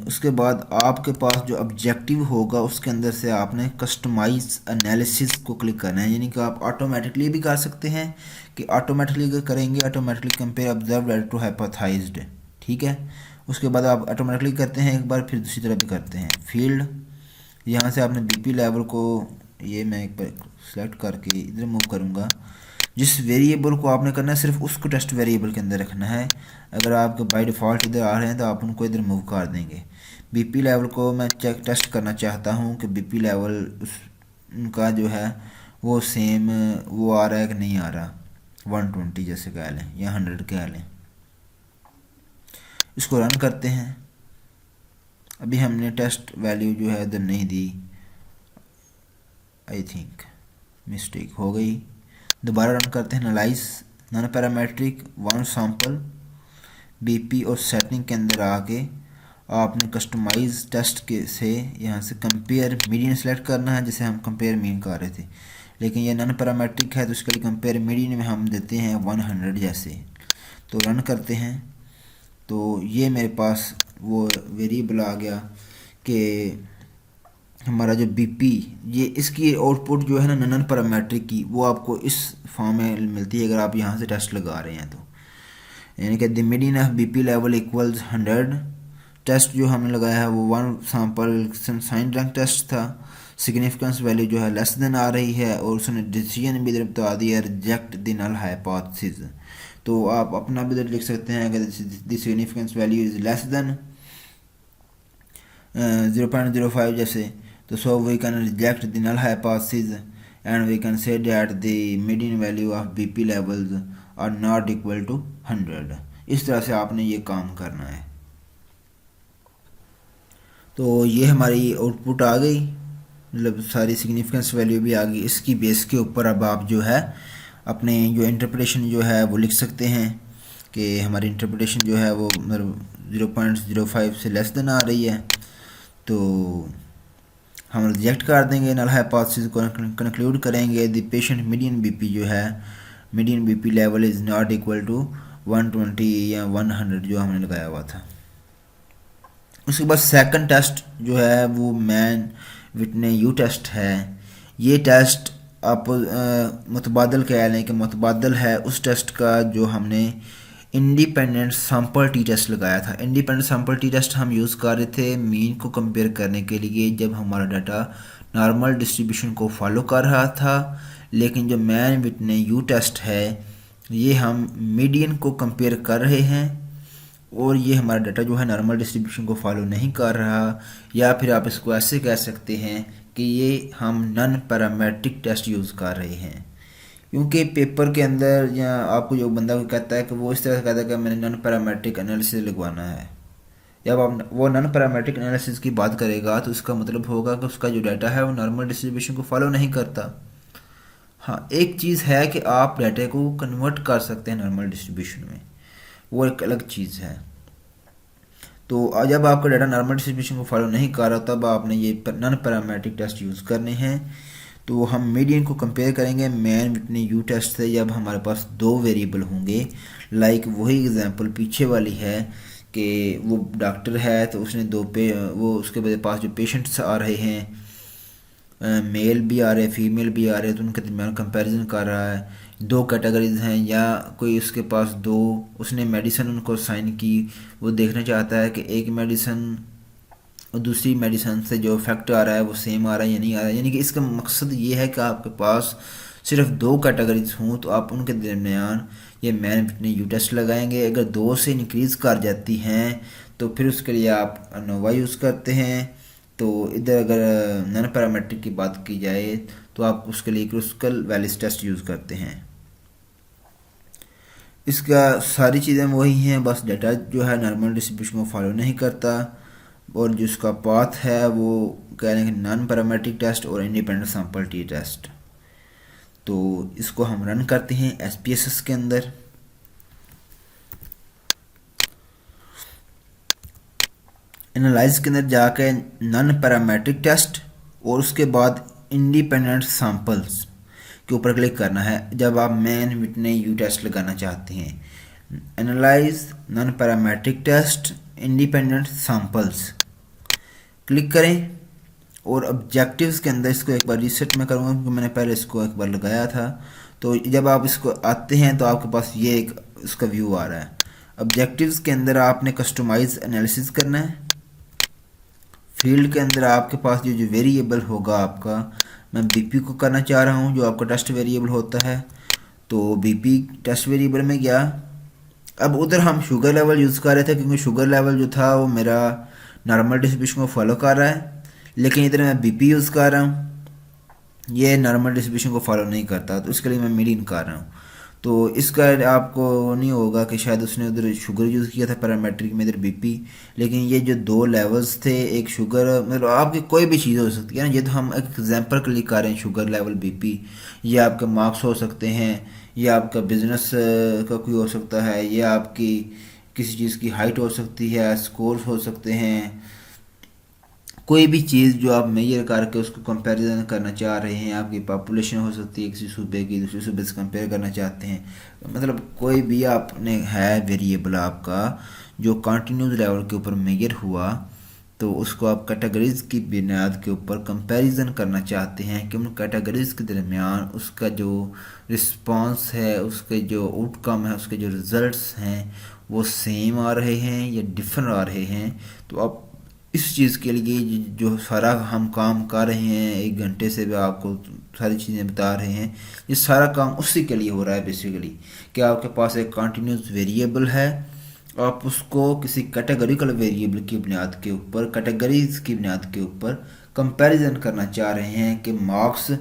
उसके बाद आपके पास जो ऑब्जेक्टिव होगा उसके अंदर से आपने कस्टमाइज एनालिसिस को क्लिक करना है। यानी कि आप ऑटोमेटिकली भी कर सकते हैं कि ऑटोमेटिकली अगर करेंगे ऑटोमेटिकली कंपेयर ऑब्जर्व टू हाइपोथेसाइज्ड, ठीक है। उसके बाद आप ऑटोमेटिकली करते हैं एक बार, फिर दूसरी तरफ भी करते हैं। फील्ड यहाँ से आपने बीपी लेवल को, ये मैं एक बार सेलेक्ट करके इधर मूव करूँगा। जिस वेरिएबल को आपने करना है सिर्फ उसको टेस्ट वेरिएबल के अंदर रखना है। अगर आपके बाय डिफ़ॉल्ट इधर आ रहे हैं तो आप उनको इधर मूव कर देंगे। बीपी लेवल को मैं चेक टेस्ट करना चाहता हूँ कि बीपी लेवल उनका जो है वो सेम वो आ रहा है कि नहीं आ रहा। 120 जैसे कह लें या 100 कह लें। इसको रन करते हैं। अभी हमने टेस्ट वैल्यू जो है इधर नहीं दी, आई थिंक मिस्टेक हो गई। दोबारा रन करते हैं। Analyse non parametric one sample BP और सेटिंग के अंदर आके आपने कस्टमाइज टेस्ट के से यहाँ से कंपेयर मीडियन सेलेक्ट करना है, जैसे हम कंपेयर मीन कर रहे थे। लेकिन ये नॉन पैरामेट्रिक है तो इसके लिए कंपेयर मीडियन में हम देते हैं 100 जैसे। तो रन करते हैं तो ये मेरे पास वो वेरिएबल आ गया कि हमारा जो बीपी, ये इसकी आउटपुट जो है ना नॉन पैरामेट्रिक की, वो आपको इस फॉर्म में मिलती है अगर आप यहाँ से टेस्ट लगा रहे हैं तो। यानी कि the median of BP level equals 100। Test जो हमने लगाया है वो one sample sign rank test था। सिग्निफिकेंस वैल्यू जो है लेस देन आ रही है और उसने डिसीजन भी इधर बता दिया रिजेक्ट द नल हाइपोथेसिस। तो आप अपना भी इधर लिख सकते हैं अगर the significance value is less than 0.05 जैसे, तो so we can reject the null hypothesis and we can say that the median value of BP levels are not equal to 100। इस तरह से आपने ये काम करना है। तो ये हमारी आउटपुट आ गई, मतलब सारी सिग्निफिकेंस वैल्यू भी आ गई। इसकी बेस के ऊपर अब आप जो है अपने जो इंटरप्रिटेशन जो है वो लिख सकते हैं कि हमारी इंटरप्रिटेशन जो है वो मतलब 0.05 से लेस देन आ रही है, तो हम रिजेक्ट कर देंगे। नल हाइपोथेसिस को कंक्लूड करेंगे द पेशेंट मीडियन बीपी जो है median BP level is not equal to 120 या 100 जो हमने लगाया हुआ था। उसके बाद सेकंड टेस्ट जो है वो मैन विटने यू टेस्ट है। ये टेस्ट आप मुतबादल कह लें कि मुतबादल है उस टेस्ट का जो हमने इंडिपेंडेंट सैंपल टी टेस्ट लगाया था। इंडिपेंडेंट सैंपल टी टेस्ट हम यूज़ कर रहे थे मीन को कंपेयर करने के लिए जब हमारा डाटा नॉर्मल डिस्ट्रीब्यूशन को फॉलो कर रहा था। लेकिन जो मैन विटने यू टेस्ट है ये हम मीडियन को कंपेयर कर रहे हैं और ये हमारा डाटा जो है नॉर्मल डिस्ट्रीब्यूशन को फॉलो नहीं कर रहा। या फिर आप इसको ऐसे कह सकते हैं कि ये हम नॉन पैरामेट्रिक टेस्ट यूज़ कर रहे हैं। क्योंकि पेपर के अंदर या आपको जो बंदा को कहता है कि वो इस तरह से कहता है कि मैंने नॉन पैरामेट्रिक एनालिसिस लगवाना है, जब आप वो नॉन पैरामेट्रिक एनालिसिस की बात करेगा तो उसका मतलब होगा कि उसका जो डाटा है वो नॉर्मल डिस्ट्रीब्यूशन को फॉलो नहीं करता। हाँ, एक चीज़ है कि आप डाटा को कन्वर्ट कर सकते हैं नॉर्मल डिस्ट्रीब्यूशन में, वो एक अलग चीज़ है। तो जब आपका डाटा नॉर्मल डिस्ट्रीब्यूशन को फॉलो नहीं कर रहा तब आपने ये नॉन पैरामेट्रिक टेस्ट यूज़ करने हैं। तो हम मीडियन को कंपेयर करेंगे मैन विटने यू टेस्ट से जब हमारे पास 2 वेरिएबल होंगे। लाइक वही एग्जांपल पीछे वाली है कि वो डॉक्टर है तो उसने वो उसके पास जो पेशेंट्स आ रहे हैं मेल भी आ रहे हैं फीमेल भी आ रहे हैं, तो उनके दरमियान कंपैरिजन कर रहा है। 2 कैटेगरीज हैं या कोई उसके पास 2 उसने मेडिसिन उनको साइन की, वो देखना चाहता है कि एक मेडिसिन और दूसरी मेडिसिन से जो इफेक्ट आ रहा है वो सेम आ रहा है या नहीं आ रहा है। यानी कि इसका मकसद ये है कि आपके पास सिर्फ 2 कैटेगरीज हों तो आप उनके दरमियान ये मैन विटने यू टेस्ट लगाएंगे। अगर 2 से इंक्रीज़ कर जाती हैं तो फिर उसके लिए आप अनोवा यूज़ करते हैं। तो इधर अगर नॉन पैरामेट्रिक की बात की जाए तो आप उसके लिए क्रूस्कल वैलिस टेस्ट यूज़ करते हैं। इसका सारी चीज़ें वही हैं, बस डाटा जो है नॉर्मल डिस्ट्रीब्यूशन को फॉलो नहीं करता और जिसका पाथ है वो कह रहे हैं नॉन पैरामेट्रिक टेस्ट और इंडिपेंडेंट सैंपल टी टेस्ट। तो इसको हम रन करते हैं SPSS के अंदर। एनालाइज के अंदर जाके नॉन पैरामेट्रिक टेस्ट और उसके बाद इंडिपेंडेंट सैंपल्स के ऊपर क्लिक करना है जब आप मैन विटने यू टेस्ट लगाना चाहते हैं। Analyse non parametric test independent samples click करें और ऑब्जेक्टिव्स के अंदर इसको एक बार रीसेट में करूँगा क्योंकि मैंने पहले इसको एक बार लगाया था। तो जब आप इसको आते हैं तो आपके पास ये एक इसका व्यू आ रहा है। ऑब्जेक्टिव्स के अंदर आपने कस्टमाइज एनालिसिस करना है। फील्ड के अंदर आपके पास जो वेरिएबल होगा आपका, मैं बीपी को करना चाह रहा हूँ जो आपका टेस्ट वेरिएबल होता है, तो बीपी टेस्ट वेरिएबल में गया। अब उधर हम शुगर लेवल यूज़ कर रहे थे क्योंकि शुगर लेवल जो था वो मेरा नॉर्मल डिस्ट्रीब्यूशन को फॉलो कर रहा है, लेकिन इधर मैं बीपी यूज़ कर रहा हूँ, ये नॉर्मल डिस्ट्रीब्यूशन को फॉलो नहीं करता, तो इसके लिए मैं मीडियन कर रहा हूँ। तो इसका आपको नहीं होगा कि शायद उसने उधर शुगर यूज़ किया था पैरामेट्रिक में, इधर बीपी, लेकिन ये जो दो लेवल्स थे, एक शुगर, मतलब आपकी कोई भी चीज़ हो सकती है ना। ये तो हम एक एग्जांपल क्लिक कर रहे हैं, शुगर लेवल, बीपी, ये आपके मार्क्स हो सकते हैं, ये आपका बिजनेस का कोई हो सकता है, ये आपकी किसी चीज़ की हाइट हो सकती है, स्कोर्स हो सकते हैं, कोई भी चीज़ जो आप मेजर करके उसको कंपैरिजन करना चाह रहे हैं। आपकी पॉपुलेशन हो सकती है किसी सूबे की दूसरे सूबे से कंपेयर करना चाहते हैं, मतलब कोई भी आपने है वेरिएबल आपका जो कंटिन्यूस लेवल के ऊपर मेजर हुआ, तो उसको आप कैटेगरीज की बुनियाद के ऊपर कंपैरिजन करना चाहते हैं कि उन कैटेगरीज के दरमियान उसका जो रिस्पांस है, उसके जो आउटकम है, उसके जो रिजल्ट्स हैं वो सेम आ रहे हैं या डिफरेंट आ रहे हैं। तो आप इस चीज़ के लिए जो सारा हम काम कर रहे हैं, 1 घंटे से भी आपको सारी चीज़ें बता रहे हैं, ये सारा काम उसी के लिए हो रहा है बेसिकली कि आपके पास एक कंटिन्यूस वेरिएबल है, आप उसको किसी कैटेगरिकल वेरिएबल की बुनियाद के ऊपर, कैटेगरीज की बुनियाद के ऊपर कंपैरिजन करना चाह रहे हैं कि मार्क्स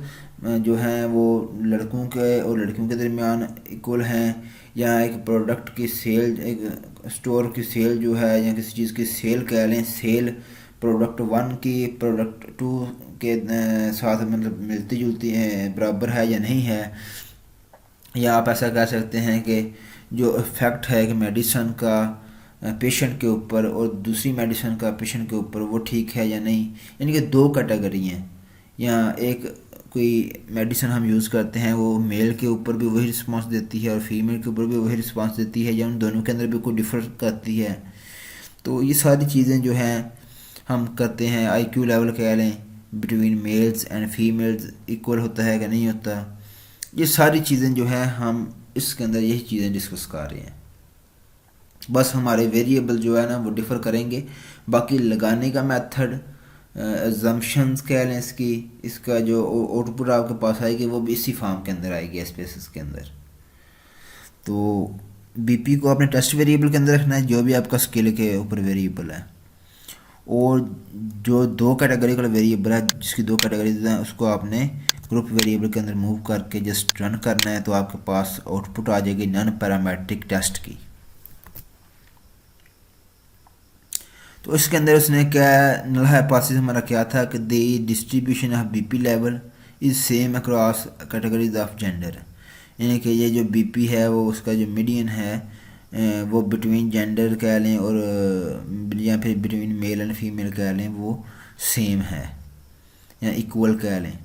जो हैं वो लड़कों के और लड़कियों के दरमियान इक्वल हैं, या एक प्रोडक्ट की सेल, एक स्टोर की सेल जो है, या किसी चीज़ की सेल कह लें, सेल प्रोडक्ट 1 की प्रोडक्ट 2 के साथ मतलब मिलती जुलती है, बराबर है या नहीं है। या आप ऐसा कह सकते हैं कि जो इफ़ेक्ट है कि मेडिसिन का पेशेंट के ऊपर और दूसरी मेडिसिन का पेशेंट के ऊपर वो ठीक है या नहीं, यानी कि 2 कैटेगरी हैं। या एक कोई मेडिसिन हम यूज़ करते हैं वो मेल के ऊपर भी वही रिस्पांस देती है और फीमेल के ऊपर भी वही रिस्पांस देती है, या उन दोनों के अंदर भी कोई डिफर करती है। तो ये सारी चीज़ें जो हैं हम करते हैं। IQ लेवल कह लें, between mails and females equal होता है कि नहीं होता, ये सारी चीज़ें जो हैं हम इसके अंदर यही चीज़ें डिस्कस कर रहे हैं। बस हमारे वेरिएबल जो है ना वो डिफ़र करेंगे, बाकी लगाने का मेथड, एग्जम्पशंस कह लें इसकी, इसका जो आउटपुट आपके पास आएगी वो भी इसी फॉर्म के अंदर आएगी SPSS के अंदर। तो बीपी को आपने टेस्ट वेरिएबल के अंदर रखना है जो भी आपका स्केल के ऊपर वेरिएबल है, और जो 2 कैटेगरी का वेरिएबल है जिसकी 2 कैटेगरीज हैं उसको आपने ग्रुप वेरिएबल के अंदर मूव करके जस्ट रन करना है, तो आपके पास आउटपुट आ जाएगी नॉन पैरामेट्रिक टेस्ट की। तो इसके अंदर उसने क्या नल हाइपोथेसिस हमारा क्या था कि the distribution of BP level is same across categories of gender, यानी कि ये जो बीपी है वो उसका जो मीडियन है वो बिटवीन जेंडर कह लें और या फिर बिटवीन मेल एंड फीमेल कह लें वो सेम है या इक्वल कह लें।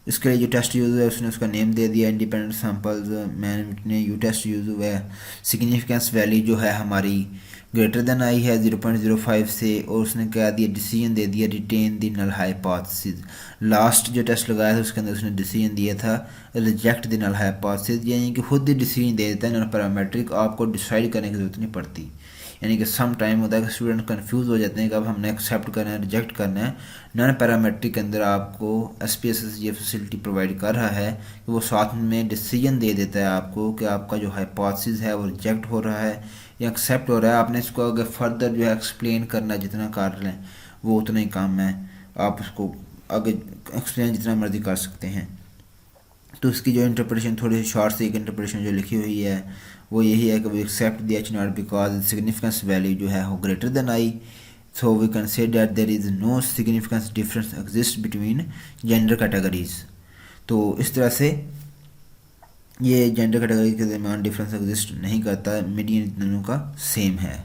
इसके लिए जो टेस्ट यूज़ है उसने उसका नेम दे दिया इंडिपेंडेंट सैंपल्स, मैंने यू टेस्ट यूज़ हुआ है। सिग्निफिकेंस वैल्यू जो है हमारी ग्रेटर देन आई है 0.05 से, और उसने क्या दिया, डिसीजन दे दिया retain the null hypothesis. Last जो टेस्ट लगाया था उसके अंदर उसने डिसीजन दिया था रिजेक्ट द नल हाइपोथेसिस, यानी कि खुद ही डिसीजन दे देता है नॉन पैरामेट्रिक, आपको डिसाइड करने की जरूरत नहीं पड़ती। यानी कि सम टाइम होता है कि स्टूडेंट कंफ्यूज हो जाते हैं कि अब हमने एक्सेप्ट करना है रिजेक्ट करना है। नॉन पैरामेट्रिक के अंदर आपको SPSS ये फैसिलिटी प्रोवाइड कर रहा है कि वो साथ में डिसीजन दे देता है आपको कि आपका जो हाइपोथेसिस है वो रिजेक्ट हो रहा है या एक्सेप्ट हो रहा है। आपने इसको अगर फर्दर जो है एक्सप्लेन करना जितना कर लें वो उतना ही काम है, आप उसको आगे एक्सप्लेन जितना मर्जी कर सकते हैं। तो इसकी जो इंटरप्रिटेशन थोड़ी सी शॉर्ट से एक इंटरप्रिटेशन जो लिखी हुई है वो यही है कि we accept the H not because significance value जो है वो greater than I, so we can say that there is no significance difference exist between gender categories. तो इस तरह से ये जेंडर कैटेगरी के दरमियान डिफरेंस एग्जिस्ट नहीं करता, मीडियन दोनों का सेम है।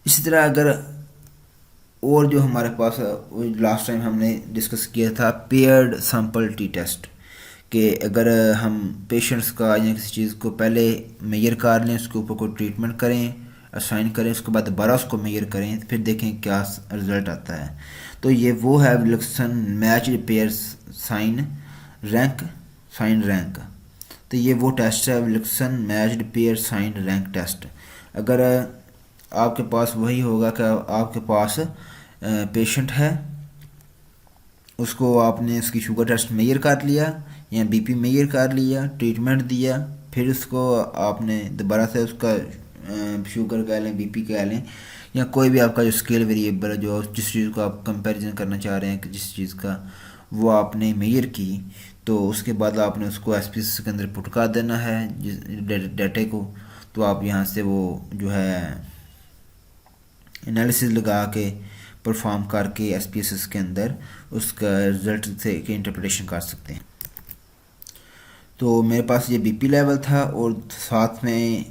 इसी तरह अगर और जो हमारे पास लास्ट टाइम हमने डिस्कस किया था पेयर्ड सैंपल टी टेस्ट, कि अगर हम पेशेंट्स का या किसी चीज़ को पहले मेजर कर लें, उसके ऊपर कोई ट्रीटमेंट करें, असाइन करें, उसके बाद दोबारा उसको मेजर करें, फिर देखें क्या रिज़ल्ट आता है। तो ये वो है Wilson matched pair sign rank. तो ये वो टेस्ट है Wilson matched pair sign rank test. अगर आपके पास वही होगा कि आपके पास पेशेंट है, उसको आपने उसकी शुगर टेस्ट मेजर कर लिया या बीपी मेजर कर लिया, ट्रीटमेंट दिया, फिर उसको आपने दोबारा से उसका शुगर कह लें, बीपी कह लें, या कोई भी आपका जो स्केल वेरिएबल है, जो जिस चीज़ को आप कंपैरिजन करना चाह रहे हैं कि जिस चीज़ का, वो आपने मेजर की, तो उसके बाद आपने उसको एसपीएस के अंदर पुट कर देना है जिस डाटे को। तो आप यहाँ से वो जो है एनालिसिस लगा के परफॉर्म करके एसपीएस के अंदर उसका रिजल्ट से के इंटरप्रिटेशन कर सकते हैं। तो मेरे पास ये बीपी लेवल था और साथ में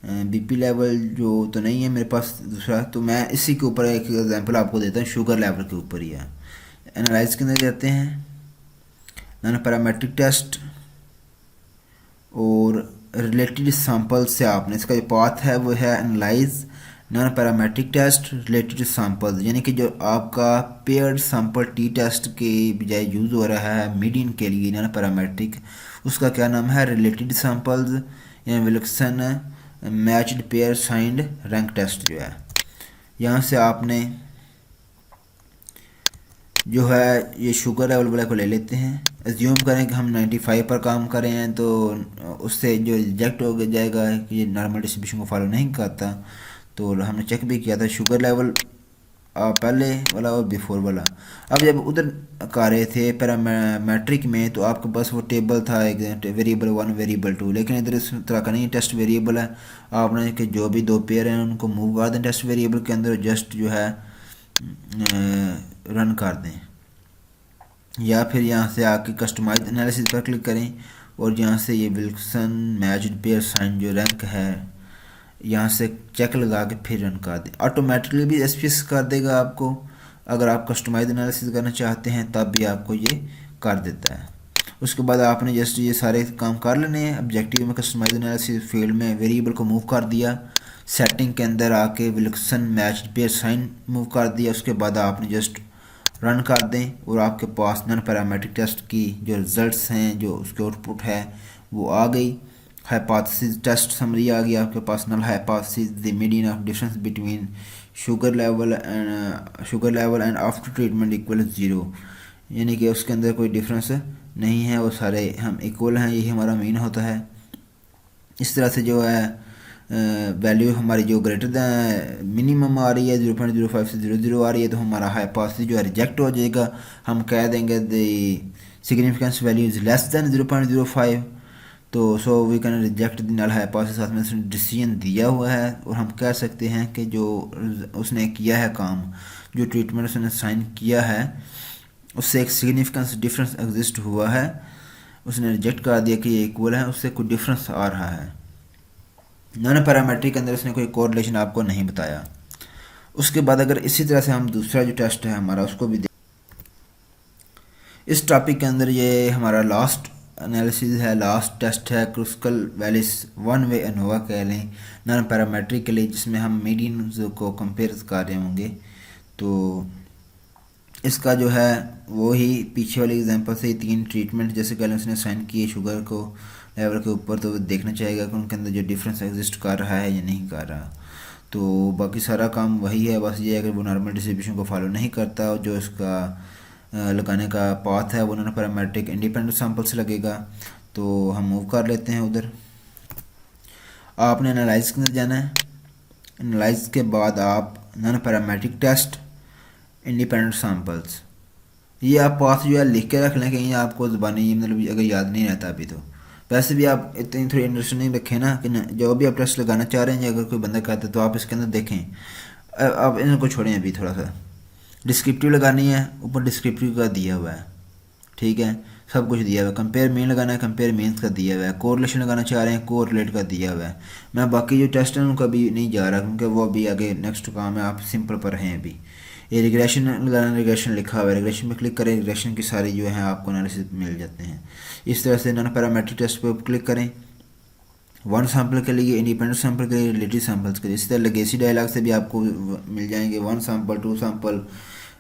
बीपी लेवल जो तो नहीं है मेरे पास दूसरा, तो मैं इसी के ऊपर एक एग्जांपल आपको देता हूँ, शुगर लेवल के ऊपर ही है। एनालाइज के अंदर जाते हैं, नॉन पैरामेट्रिक टेस्ट और रिलेटेड सैंपल से आपने इसका जो पाथ है वो है analyse non parametric test related sample, यानी कि जो आपका पेयर्ड सैंपल टी टेस्ट के बजाय यूज़ हो रहा है मीडियन के लिए नॉन पैरामेट्रिक, उसका क्या नाम है रिलेटेड सैंपल्स या Wilson matched pair signed rank test जो है। यहाँ से आपने जो है ये शुगर लेवल वाले को ले लेते हैं, एज्यूम करें कि हम 95 पर काम कर रहे हैं, तो उससे जो रिजेक्ट हो जाएगा कि ये नॉर्मल डिस्ट्रीब्यूशन को फॉलो नहीं करता। तो हमने चेक भी किया था शुगर लेवल पहले वाला और बिफोर वाला। अब जब उधर कर रहे थे पैरामेट्रिक में, तो आपके पास वो टेबल था एक वेरिएबल 1 वेरिएबल 2, लेकिन इधर इस तरह का नहीं, टेस्ट वेरिएबल है। आपने कि जो भी दो पेयर हैं उनको मूव कर दें टेस्ट वेरिएबल के अंदर, जस्ट जो है रन कर दें, या फिर यहाँ से आके कस्टमाइज एनालिसिस पर क्लिक करें और यहाँ से ये विल्सन मैच्ड पेयर साइन जो रैंक है यहाँ से चेक लगा के फिर रन कर दें। ऑटोमेटिकली भी एसपीएस कर देगा आपको, अगर आप कस्टमाइज एनालिसिस करना चाहते हैं तब भी आपको ये कर देता है। उसके बाद आपने जस्ट ये सारे काम कर लेने हैं। ऑब्जेक्टिव में कस्टमाइज एनालिसिस फील्ड में वेरिएबल को मूव कर दिया, सेटिंग के अंदर आके Wilson matched pair sign move कर दिया, उसके बाद आपने जस्ट रन कर दें और आपके पास नॉन पैरामेट्रिक टेस्ट की जो रिजल्ट्स हैं, जो उसके आउटपुट है वो आ गई। हाइपोथेसिस टेस्ट समरी आ गई आपके पास, null hypothesis the median of difference between sugar level and after treatment equal 0, यानी कि उसके अंदर कोई डिफरेंस नहीं है, वो सारे हम इक्वल हैं, यही हमारा मीन होता है। इस तरह से जो है वैल्यू हमारी जो ग्रेटर मिनिमम आ रही है 0.05 से 0.0 आ रही है, तो हमारा हाइपोथेसिस जो है रिजेक्ट हो जाएगा। हम कह देंगे the significance value is less than 0.05, तो so we can reject the null hypothesis. साथ में उसने डिसीजन दिया हुआ है और हम कह सकते हैं कि जो उसने किया है काम, जो ट्रीटमेंट उसने साइन किया है, उससे एक सिग्निफिकेंस डिफरेंस एग्जिस्ट हुआ है, उसने रिजेक्ट कर दिया कि ये इक्वल है, उससे कोई डिफरेंस आ रहा है। नॉन पैरामेट्रिक के अंदर उसने कोई कोरिलेशन आपको नहीं बताया। उसके बाद अगर इसी तरह से हम दूसरा जो टेस्ट है हमारा उसको भी इस टॉपिक के अंदर ये हमारा लास्ट एनालिसिस है, लास्ट टेस्ट है Kruskal valleys one way ANOVA कह लें नॉन पैरामेट्रिक के लिए, जिसमें हम मीडियन को कंपेयर कर रहे होंगे। तो इसका जो है वो ही पीछे वाले एग्जांपल से 3 ट्रीटमेंट जैसे कल उसने साइन किए शुगर को लेवल के ऊपर, तो देखना चाहेगा कि उनके अंदर जो डिफरेंस एग्जिस्ट कर रहा है या नहीं कर रहा। तो बाकी सारा काम वही है, बस ये अगर वो नॉर्मल डिस्ट्रीब्यूशन को फॉलो नहीं करता, जो इसका लगाने का पाथ है वो नॉन पैरामेट्रिक इंडिपेंडेंट सैंपल से लगेगा। तो हम मूव कर लेते हैं उधर। आपने एनालाइज के अंदर जाना है, एनालाइज के बाद आप non parametric test independent samples, ये आप पाथ जो है लिख के रख लें, कहीं आपको ज़बानी मतलब अगर याद नहीं रहता अभी, तो वैसे भी आप इतनी थोड़ी अंडरस्टैंडिंग रखें ना कि जो भी आप टेस्ट लगाना चाह रहे हैं, अगर कोई बंदा कहता है तो आप इसके अंदर देखें। अब इनको छोड़ें, अभी थोड़ा सा डिस्क्रिप्टिव लगानी है, ऊपर डिस्क्रिप्टिव का दिया हुआ है, ठीक है। सब कुछ दिया हुआ है। कंपेयर मीन लगाना है, कंपेयर मीन्स का दिया हुआ है। कोरिलेशन लगाना चाह रहे हैं, कोरिलेट का दिया हुआ है। मैं बाकी जो टेस्ट हैं उनका भी नहीं जा रहा क्योंकि वो अभी आगे नेक्स्ट काम है, आप सिंपल पर हैं अभी। ये रिग्रेशन लगाना, रिग्रेशन लिखा हुआ है, रिग्रेशन में क्लिक करें, रिग्रेशन की सारी जो है आपको एनालिसिस मिल जाते हैं। इस तरह से नॉन पैरामेट्रिक टेस्ट पर क्लिक करें, वन सैम्पल के लिए, इंडिपेंडेंट सैम्पल के लिए, रिलेटिव सैम्पल्स के लिए। इसी तरह लेगेसी डायलॉग से भी आपको मिल जाएंगे one sample, two sample,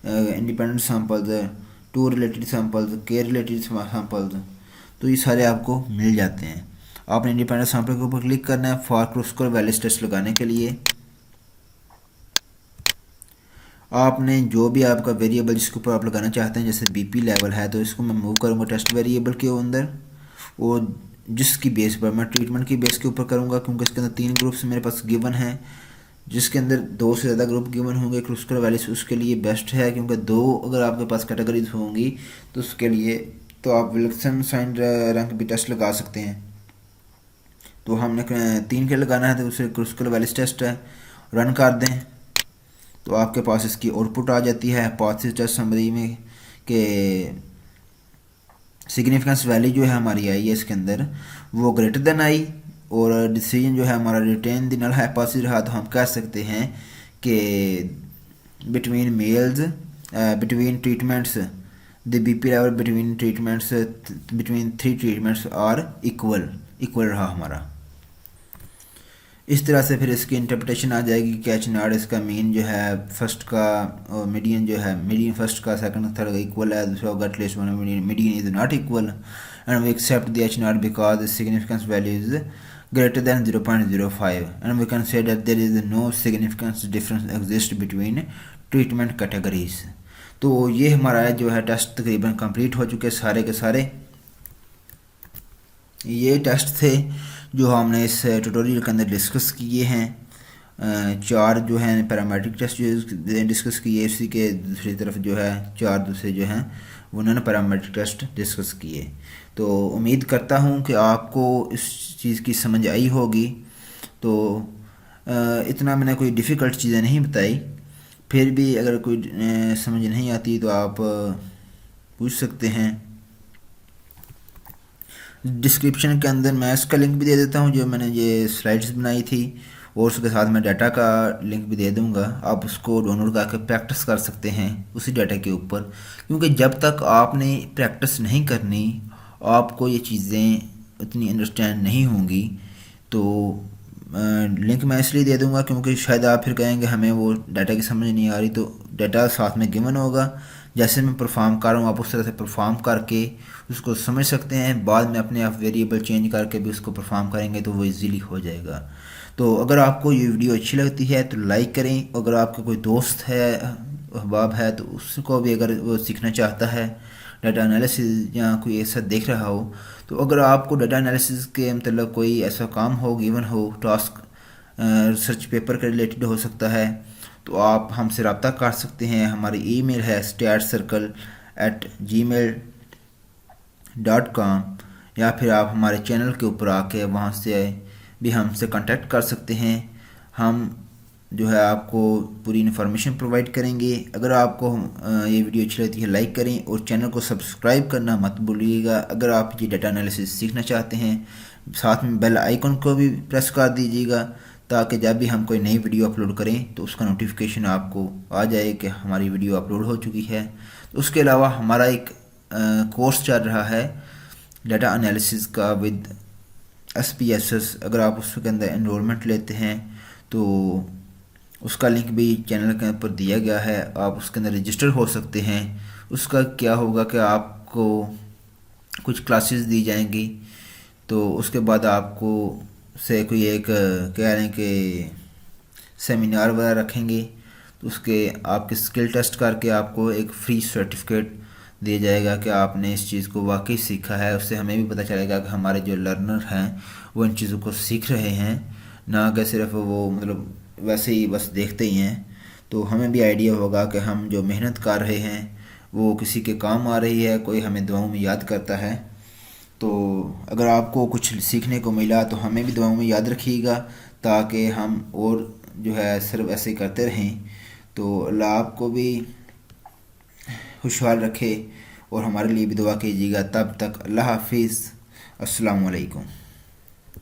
independent samples, two related samples, K related samples, तो ये सारे आपको मिल जाते हैं। आपने इंडिपेंडेंट सैम्पल के ऊपर क्लिक करना है फॉर क्रॉसकोर वैलिड टेस्ट लगाने के लिए। आपने जो भी आपका वेरिएबल जिसके ऊपर आप लगाना चाहते हैं, जैसे बीपी लेवल है तो इसको मैं मूव करूँगा टेस्ट वेरिएबल के अंदर, और जिसकी बेस पर मैं ट्रीटमेंट की बेस के ऊपर करूँगा क्योंकि इसके अंदर 3 ग्रुप्स मेरे पास गिवन हैं, जिसके अंदर 2 से ज़्यादा ग्रुप गिवन होंगे क्रॉसकोर वैल्यूज उसके लिए बेस्ट है, क्योंकि 2 अगर आपके पास कैटेगरीज होंगी तो उसके लिए तो आप विल्सन साइन रैंक भी टेस्ट लगा सकते हैं। तो हमने 3 के लगाना है तो उसे क्रॉसकोर वैल्यूज टेस्ट है, रन कर दें तो आपके पास इसकी आउटपुट आ जाती है पाथ टेस्ट समरी में कि सिग्निफिकेंस वैल्यू जो है हमारी आई है इसके अंदर वो ग्रेटर देन आई, और डिसीजन जो है हमारा रिटेन द नल हाइपोथेसिस रहा, तो हम कह सकते हैं कि between males between treatments the BP level between treatments between 3 treatments are equal रहा हमारा। इस तरह से फिर इसकी इंटरप्रिटेशन आ जाएगी कि एच नॉट इसका मीन जो है फर्स्ट का, और मीडियन जो है मीडियन फर्स्ट का सेकंड थर्ड का इक्वल है, दूसरा होगा at least one median is not equal and we accept the H not because the significance value is greater than 0.05 and we can say that there is no significance difference exist between treatment categories। तो ये हमारा जो है टेस्ट तकरीबन कंप्लीट हो चुके सारे के सारे। ये टेस्ट थे जो हमने इस ट्यूटोरियल के अंदर डिस्कस किए हैं। 4 जो हैं पैरामेट्रिक टेस्ट जो डिस्कस किए, इसी के दूसरी तरफ जो है 4 दूसरे जो हैं वो उन्होंने पैरामेट्रिक टेस्ट डिस्कस किए। तो उम्मीद करता हूँ कि आपको इस चीज़ की समझ आई होगी। तो इतना मैंने कोई डिफ़िकल्ट चीज़ें नहीं बताई, फिर भी अगर कोई समझ नहीं आती तो आप पूछ सकते हैं। डिस्क्रिप्शन के अंदर मैं इसका लिंक भी दे देता हूँ जो मैंने ये स्लाइड्स बनाई थी, और उसके साथ मैं डाटा का लिंक भी दे दूँगा, आप उसको डाउनलोड करके प्रैक्टिस कर सकते हैं उसी डाटा के ऊपर। क्योंकि जब तक आपने प्रैक्टिस नहीं करनी आपको ये चीज़ें उतनी अंडरस्टैंड नहीं होंगी। तो लिंक मैं इसलिए दे दूँगा क्योंकि शायद आप फिर कहेंगे हमें वो डाटा की समझ नहीं आ रही, तो डाटा साथ में गिवन होगा, जैसे मैं परफॉर्म कर रहा हूँ आप उस तरह से परफॉर्म करके उसको समझ सकते हैं। बाद में अपने आप वेरिएबल चेंज करके भी उसको परफॉर्म करेंगे तो वो इजीली हो जाएगा। तो अगर आपको ये वीडियो अच्छी लगती है तो लाइक करें, अगर आपका कोई दोस्त है अहबाब है तो उसको भी अगर वो सीखना चाहता है डाटा एनालिसिस या कोई ऐसा देख रहा हो, तो अगर आपको डाटा एनालिसिस के मतलब कोई ऐसा काम हो गिवन हो, टास्क रिसर्च पेपर के रिलेटेड हो सकता है, तो आप हमसे रब्ता कर सकते हैं। हमारी ईमेल है statcircle@gmail.com, या फिर आप हमारे चैनल के ऊपर आके वहाँ से भी हमसे कांटेक्ट कर सकते हैं। हम जो है आपको पूरी इन्फॉर्मेशन प्रोवाइड करेंगे। अगर आपको ये वीडियो अच्छी लगती है लाइक करें और चैनल को सब्सक्राइब करना मत भूलिएगा। अगर आप ये डाटा एनालिसिस सीखना चाहते हैं साथ में बेल आइकन को भी प्रेस कर दीजिएगा ताकि जब भी हम कोई नई वीडियो अपलोड करें तो उसका नोटिफिकेशन आपको आ जाए कि हमारी वीडियो अपलोड हो चुकी है। तो उसके अलावा हमारा एक कोर्स चल रहा है डाटा एनालिसिस का विद SPSS। अगर आप उसके अंदर एनरोलमेंट लेते हैं तो उसका लिंक भी चैनल के ऊपर दिया गया है, आप उसके अंदर रजिस्टर हो सकते हैं। उसका क्या होगा कि आपको कुछ क्लासेस दी जाएंगी, तो उसके बाद आपको से कोई एक कह रहे हैं कि सेमिनार वगैरह रखेंगे, तो उसके आपके स्किल टेस्ट करके आपको एक फ्री सर्टिफिकेट दिया जाएगा कि आपने इस चीज़ को वाकई सीखा है। उससे हमें भी पता चलेगा कि हमारे जो लर्नर हैं वो इन चीज़ों को सीख रहे हैं, ना कि सिर्फ वो मतलब वैसे ही बस देखते ही हैं। तो हमें भी आइडिया होगा कि हम जो मेहनत कर रहे हैं वो किसी के काम आ रही है, कोई हमें दुआओं में याद करता है। तो अगर आपको कुछ सीखने को मिला तो हमें भी दुआओं में याद रखिएगा ताकि हम और जो है सिर्फ ऐसे ही करते रहें। तो अल्लाह आपको भी खुशहाल रखे और हमारे लिए भी दुआ कीजिएगा। तब तक अल्लाह हाफिज़। अस्सलामु अलैकुम।